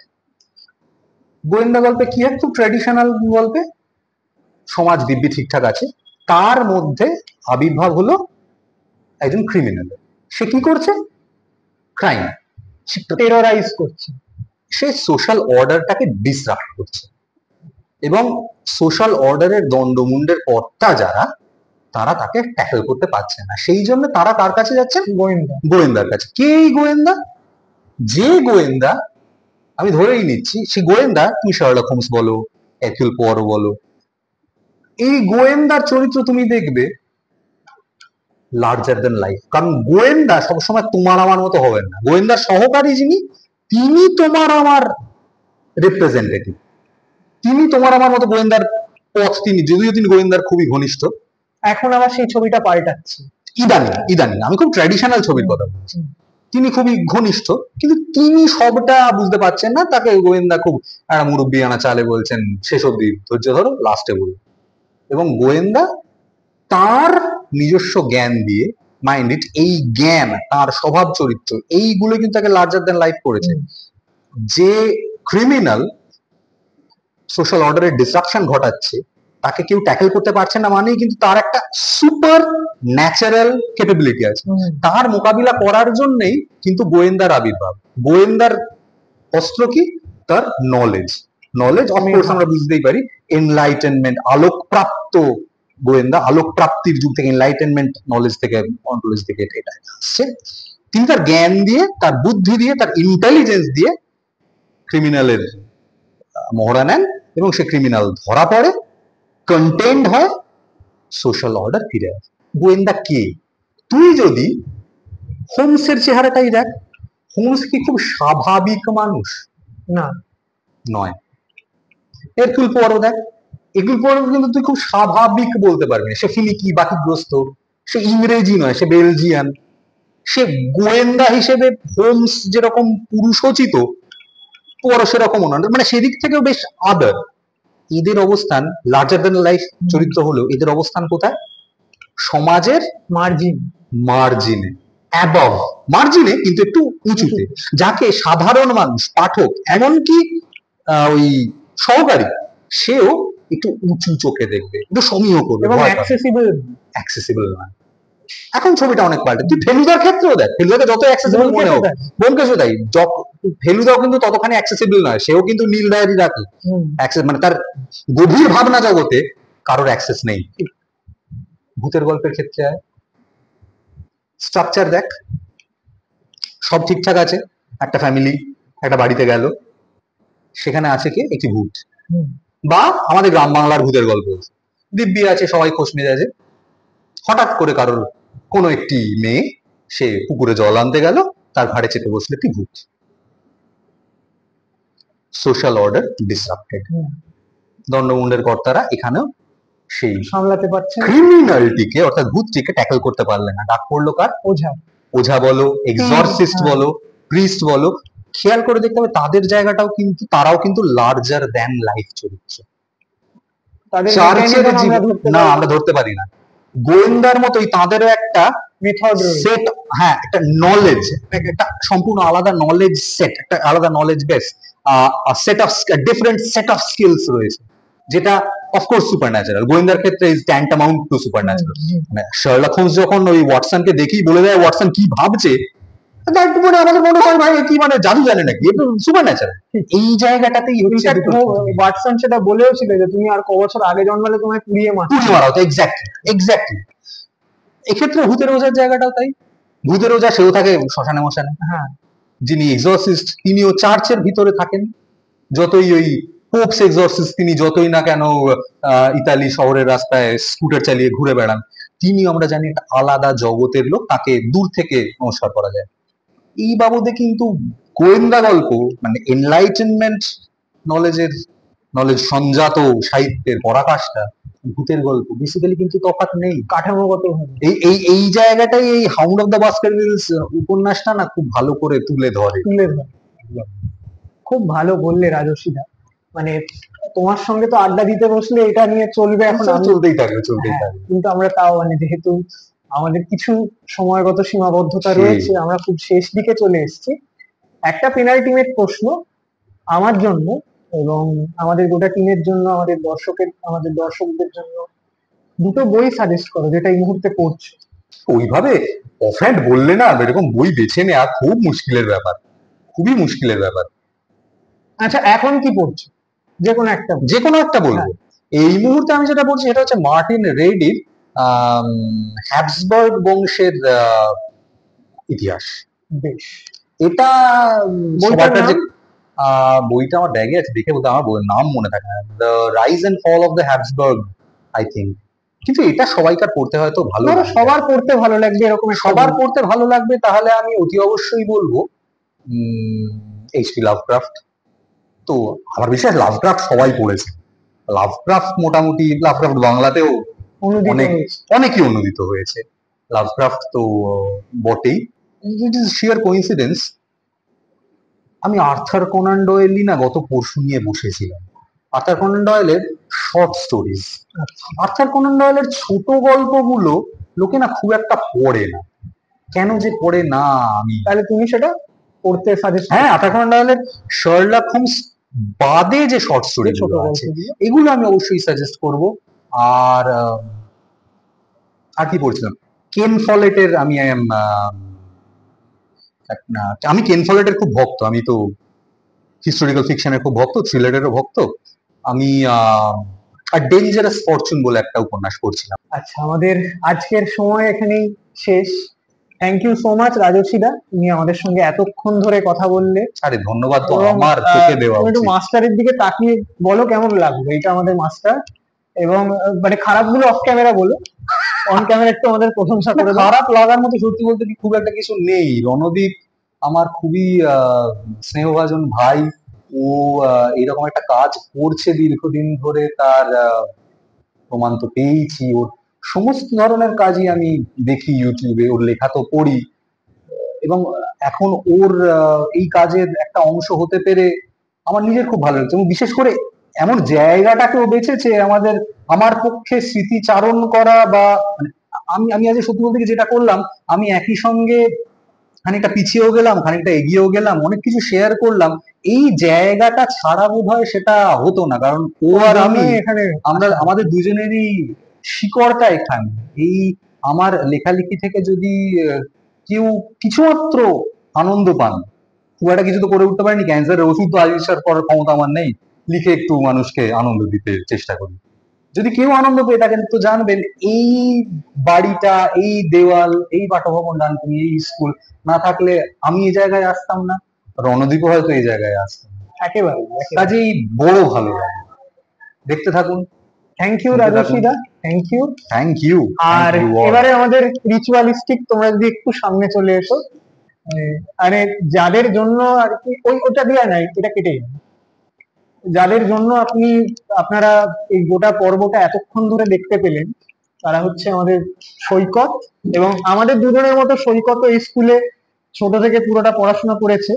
গোয়েন্দা গল্পে কি হয়, খুব ট্র্যাডিশনাল গল্পে সমাজ দিব্যি ঠিকঠাক আছে, তার মধ্যে আবির্ভাব হলো একজন ক্রিমিনাল। সে কি করছে? ক্রাইম, সে টেররাইজ করছে, সে সোশ্যাল অর্ডারটাকে ডিসরাপ্ট করছে। এবং সোশ্যাল অর্ডারের দণ্ডমুণ্ডের কর্তা যারা, তারা তাকে ট্যাকল করতে পারছে না। সেই জন্য তারা কার কাছে যাচ্ছেন? গোয়েন্দার কাছে। কে এই গোয়েন্দা? যে গোয়েন্দা, আমি ধরেই নিচ্ছি সে গোয়েন্দা, তুমি শার্লক হোমস বলো, এরকিউল পোয়ারো বলো, এই গোয়েন্দার চরিত্র তুমি দেখবে লার্জার দেন লাইফ। কারণ গোয়েন্দা সবসময় তোমার আমার মতো হবেন না। গোয়েন্দার সহকারী যিনি, তিনি তোমার আমার রিপ্রেজেন্টেটিভ। তিনি তোমার আমার মতো গোয়েন্দার পথ, তিনি যদিও তিনি গোয়েন্দার খুবই ঘনিষ্ঠ, এখন আবার সেই ছবিটা পাল্টাচ্ছে। ইদানিং ইদানিং আমি খুব ট্র্যাডিশনাল ছবির কথা বলছি। তিনি খুবই ঘনিষ্ঠ, কিন্তু তিনি সবটা বুঝতে পারছেন না, তাকে গোয়েন্দা খুব একটা মুরব্বী আনা চালে বলছেন শেষ অব্দি ধৈর্য ধরো, লাস্টে বলবো। এবং গোয়েন্দা তার নিজস্ব জ্ঞান দিয়ে, মাইন্ড ইট, এই জ্ঞান, তার স্বভাব চরিত্র, এইগুলো কিন্তু তাকে লার্জার দ্যান লাইফ করেছে। যে ক্রিমিনাল সোশ্যাল অর্ডারের ডিসরাপশন ঘটাচ্ছে, তাকে কেউ ট্যাকেল করতে পারছে না, মানেই কিন্তু তার একটা সুপার ন্যাচারাল ক্যাপাবিলিটি আছে। তার মোকাবিলা করার জন্যই কিন্তু গোয়েন্দার আবির্ভাব। গোয়েন্দার অস্ত্র কি? তার নলেজ। নলেজ অফকোর্স আমরা বুঝতেই পারি, এনলাইটেনমেন্ট, আলোকপ্রাপ্ত গোয়েন্দা, আলোক প্রাপ্তির যুগ থেকে, এনলাইটেনমেন্ট নলেজ থেকে, অন্টোলজি থেকে এটা আসছে। তিনি তার জ্ঞান দিয়ে, তার বুদ্ধি দিয়ে, তার ইন্টেলিজেন্স দিয়ে ক্রিমিনালের মহড়া নেন, এবং সে ক্রিমিনাল ধরা পড়ে, কন্টেন্ড হয়, সোশ্যাল অর্ডার ফিরে আসে। গোয়েন্দা কে? তুই যদি হোমসের চেহারাটাই দেখ, হোমস কি খুব স্বাভাবিক মানুষ? না, নয়। এরকুল পোয়ারো দেখ, এরকুল পোয়ারো কিন্তু তুই খুব স্বাভাবিক বলতে পারবি না। সে ফিনিকি, বাকিগ্রস্ত, সে ইংরেজি নয়, সে বেলজিয়ান। সে গোয়েন্দা হিসেবে হোমস যেরকম পুরুষোচিত, পোয়ারো সেরকমও নয়, মানে সেদিক থেকেও বেশ আদার। এদের অবস্থান লার্জার দ্যান লাইফ চরিত্র হলেও এদের অবস্থান কোথায়? সমাজের মার্জিন, মার্জিনে, অ্যাবভ মার্জিনে, কিন্তু একটু উঁচুতে, যাকে সাধারণ মানুষ, পাঠক, এমনকি ওই সহকারী, সেও একটু উঁচু চোখে দেখবে, একটু সমীহ করবে, এবং অ্যাক্সেসিবল নয়। এখন ছবিটা অনেক পাল্টে। তুই ফেলুদার ক্ষেত্রেও দেখ, ফেলুদাকে যত অ্যাক্সেসিবল মনে হোক, বোমকেশও তাই, ফেলুদাও কিন্তু ততখানি অ্যাক্সেসিবল নয়, সেও কিন্তু নীল ডায়েরি রাখে। মানে তার গভীর ভাবনা জগতে কারোর অ্যাক্সেস নেই। ভূতের গল্পের ক্ষেত্রে আয়, স্ট্রাকচার দেখ, সব ঠিকঠাক আছে। একটা ফ্যামিলি একটা বাড়িতে গেল, সেখানে আছে কে? একটি ভূত। বা আমাদের গ্রাম বাংলার ভূতের গল্প, দিব্যি আছে, সবাই খোঁজ নিয়ে আছে। হঠাৎ করে কারোর কোনো একটি মেয়ে, সে পুকুরে জল আনতে গেল, তার ঘাড়ে চেপে বসলো একটি ভূত। Social order disrupted. দণ্ডমুণ্ডের কর্তারা এখানেও সেই সামলাতে পারছে, ক্রিমিনালটিকে, অর্থাৎ ভূতটিকে ট্যাকল করতে পারলে না। ডাক পড়লো কার? ওঝা। ওঝা বলো, এক্সরসিস্ট বলো, প্রিস্ট বলো, খেয়াল করে দেখতে হবে তাদের জায়গাটাও কিন্তু, তারাও কিন্তু লার্জার দ্যান লাইফ চরিত্র। চার্চের না, আমরা ধরতে পারি না। গোয়েন্দার মতোই তাদেরও একটা মেথড সেট, হ্যাঁ, একটা নলেজ, একটা সম্পূর্ণ আলাদা নলেজ সেট, একটা আলাদা knowledge base, set of different set of skills রয়েছে, যেটা অফকোর্স সুপার ন্যাচারাল। গোয়েন্দার ক্ষেত্রে is tantamount to supernatural. মানে শার্লক হোমস যখন ওই ওয়াটসনকে দেখেই বলে দেয় ওয়াটসন কি ভাবছে, মানে আমাদের মনে হয় ভাই কি মানে জাদু জানে নাকি, একটু সুপার ন্যাচারাল। এই জায়গাটাতেই হচ্ছে ওয়াটসন সেটা বলেও ছিল যে তুমি আর ক বছর আগে জন্মালে তোমায় পুড়িয়ে মারা হতো। এক্স্যাক্টলি। এক্ষেত্রে ভূতের ওঝার জায়গাটাও তাই। ভূতের ওঝা সেও থাকে শ্মশানে মশানে, হ্যাঁ। যিনি এক্সরসিস্ট, তিনিও চার্চের ভিতরে থাকেন। যতই ওই পোপস এক্সরসিস্ট তিনি যতই না কেন ইতালি শহরের রাস্তায় স্কুটার চালিয়ে ঘুরে বেড়ান, তিনি আমরা জানি একটা আলাদা জগতের লোক, তাকে দূর থেকে নমস্কার করা যায়। এই বাবদে কিন্তু গোয়েন্দা গল্প, মানে এনলাইটেনমেন্ট নলেজ সঞ্জাত সাহিত্যের পরাকাষ্ঠা, ভূতের গল্প বেসিক্যালি কিন্তু তফাৎ নেই কাঠামোগত। এই জায়গাটাই এই হাউন্ড অফ দ্য বাস্কারভিলস উপন্যাসটা না খুব ভালো করে তুলে ধরে। খুব ভালো বললে রাজস্বীদা। মানে তোমার সঙ্গে তো আড্ডা দিতে বসলে এটা নিয়ে চলবে, এখন চলতেই থাকবে। কিন্তু আমরা তাও মানে যেহেতু আমাদের কিছু সময়গত সীমাবদ্ধতা রয়েছে, আমরা খুব শেষ দিকে চলে এসেছি। একটা পেনাল্টিমেট প্রশ্ন আমার জন্য এবং আমাদের গোটা টিমের জন্য, আমাদের দর্শকদের জন্য, দুটো বই সাজেস্ট করো যেটা এই মুহূর্তে পড়ছো। ওইভাবে অফহ্যান্ড বললে না, এরকম বই বেছে নেওয়া খুব মুশকিলের ব্যাপার, খুবই মুশকিলের ব্যাপার। আচ্ছা, এখন কি পড়ছো? যে কোনো একটা বলবো। এই মুহূর্তে আমি যেটা পড়ছি সেটা হচ্ছে মার্টিন রেইডির হ্যাবসবার্গ বংশের ইতিহাস। বেশ, এটা বইটা আমার ব্যাগে আছে, দেখে বলতে আমার বইয়ের নাম মনে থাকে না, the rise and fall of the Habsburg I think. কিন্তু এটা সবাইকার পড়তে হয়তো ভালো, সবার পড়তে ভালো লাগবে, এরকম সবার পড়তে ভালো লাগবে, তাহলে আমি অতি অবশ্যই বলবো এইচপি লাভক্রাফট। তো আমার বিশ্বাস লাভক্রাফট সবাই পড়েছে। লাভক্রাফট মোটামুটি, লাভক্রাফট বাংলাতেও অনুদিত অনেক হয়েছে। অনেকই অনুদিত হয়েছে। লাভক্রাফট তো বটেই, ইট ইজ শিয়ার কোইন্সিডেন্স। আমি আর্থার কোনান ডয়েলই না গত পরশু নিয়ে বসেছিলাম। আর্থার কোনান ডয়েলের শর্ট স্টোরিজ। আর্থার কোনান ডয়েলের ছোট গল্পগুলো লোকে না খুব একটা পড়ে না, কেন যে পড়ে না আমি। তাহলে তুমি সেটা পড়তে সাজেস্ট হ্যাঁ, আর্থার কোনান ডয়েলের শার্লক হোমস বাদে যে শর্ট স্টোরি ছোট গুলো আছে গল্পগুলো। এগুলো আমি অবশ্যই সাজেস্ট করব। আর আর কি পড়ছিলাম, কেন ফলেটের আমি আমি কেন ফলেটের খুব ভক্ত। আমি তো হিস্টোরিক্যাল ফিকশনের খুব ভক্ত, থ্রিলারেরও ভক্ত। আমি আর ডেঞ্জারাস ফরচুন বলে একটা উপন্যাস পড়ছিলাম। আচ্ছা, আমাদের আজকের সময় এখানেই শেষ। থ্যাংক ইউ সো মাচ রাজস্বীদা, তুমি আমাদের সঙ্গে এতক্ষণ ধরে কথা বললে। আরে ধন্যবাদ তো এবং আমার, তোকে দেওয়া তুমি একটু উচিত। মাস্টারের দিকে তাকিয়ে বলো কেমন লাগলো, এটা আমাদের মাস্টার। এবং মানে খারাপগুলো অফ ক্যামেরা বলো, অন ক্যামেরা একটু আমাদের প্রশংসা করে দাও। খারাপ লাগার মতো সত্যি বলতে কি খুব একটা কিছু নেই। রণদীপ আমার খুবই স্নেহভাজন ভাই। ও এরকম একটা কাজ করছে দীর্ঘদিন ধরে, তার প্রমাণ তো পেয়েছি। ওর সমস্ত ধরনের কাজই আমি দেখি ইউটিউবে, ওর লেখা তো পড়ি। এবং এখন ওর এই কাজের একটা অংশ হতে পেরে আমার নিজের খুব ভালো লাগছে। এবং বিশেষ করে এমন জায়গাটাকে ও বেছেছে আমার পক্ষে স্মৃতিচারণ করা, বা মানে আমি আমি আজ সত্যি বলতে কি যেটা করলাম, আমি একই সঙ্গে খানিকটা পিছিয়েও গেলাম, খানিকটা এগিয়েও গেলাম, অনেক কিছু শেয়ার করলাম। এই জায়গাটা ছাড়া বোধহয় সেটা হতো না, কারণ ও আর আমি, এখানে আমাদের দুজনেরই শিকড়টা এখানে। এই আমার লেখালেখি থেকে যদি কেউ কিছুমাত্র আনন্দ পান, খুব একটা কিছু তো করে উঠতে পারিনি, ক্যান্সারের ওষুধ তো আবিষ্কার করার ক্ষমতা আমার নেই, লিখে একটু মানুষকে আনন্দ দিতে চেষ্টা করি। যদি কেউ আনন্দ পেয়ে থাকেন তো জানবেন, এই বাড়িটা, এই দেওয়াল, এই পাঠভবন, ডানকুনি, এই স্কুল না থাকলে আমি এই জায়গায় আসতাম না, রণদীপও হয়তো এই জায়গায় আসতাম না। একেবারে। কাজেই বড় ভালো লাগে। দেখতে থাকুন, থ্যাংক ইউ শুনতে থাকুন। রাজস্বীদা, থ্যাংক ইউ। থ্যাংক ইউ, আর থ্যাংক ইউ অল। এবারে আমাদের রিচুয়ালিস্টিক, তোমরা যদি একটু সামনে চলে এসো। মানে যাদের জন্য আর কি, ওটা দিয়ে নাই, এটা কেটে যাবে। যাদের জন্য আপনারা এই গোটা পর্বটা এতক্ষণ ধরে দেখতে পেলেন, তারা হচ্ছে আমাদের সৈকত এবং আমাদের দুজনের মতো। সৈকত এই স্কুলে ছোট থেকে পুরোটা পড়াশোনা করেছে।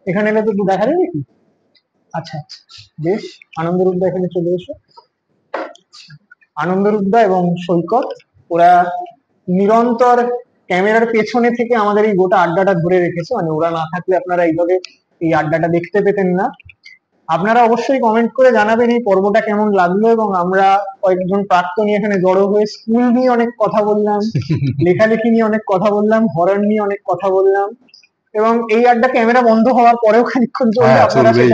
এখানে এলে তো একটু দেখা যায় নাকি? আচ্ছা আচ্ছা, বেশ। আনন্দরূপদা এখানে চলে এসো। আনন্দরূপদা এবং সৈকত, ওরা নিরন্তর ক্যামেরার পেছনে থেকে আমাদের এই গোটা আড্ডাটা ধরে রেখেছে। মানে ওরা না থাকলে আপনারা এইভাবে এই আড্ডাটা দেখতে পেতেন না। আপনারা অবশ্যই কমেন্ট করে জানাবেন এই পর্বটা কেমন লাগলো। এবং আমরা কয়েকজন প্রাক্তনী এখানে জড়ো হয়ে স্কুল নিয়ে অনেক কথা বললাম, লেখালেখি নিয়ে অনেক কথা বললাম, হরর নিয়ে অনেক কথা বললাম। এবং এই আড্ডা ক্যামেরা বন্ধ হওয়ার পরেও খানিকক্ষণ চললে হ্যাঁ, আপনারা চলবেই।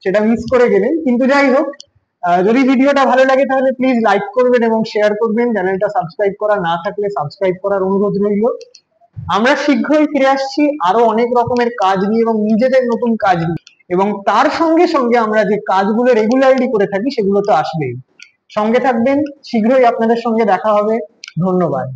সেটা মিস করে গেলেন। কিন্তু যাই হোক, যদি ভিডিওটা ভালো লাগে তাহলে প্লিজ লাইক করবেন এবং শেয়ার করবেন। চ্যানেলটা সাবস্ক্রাইব করা না থাকলে সাবস্ক্রাইব করার অনুরোধ রইল। আমরা শীঘ্রই ফিরে আসছি আরো অনেক রকমের কাজ নিয়ে এবং নিজেদের নতুন কাজ নিয়ে। এবং তার সঙ্গে সঙ্গে আমরা যে কাজগুলো রেগুলারলি করে থাকি সেগুলো তো আসবেই। সঙ্গে থাকবেন, শীঘ্রই আপনাদের সঙ্গে দেখা হবে। ধন্যবাদ।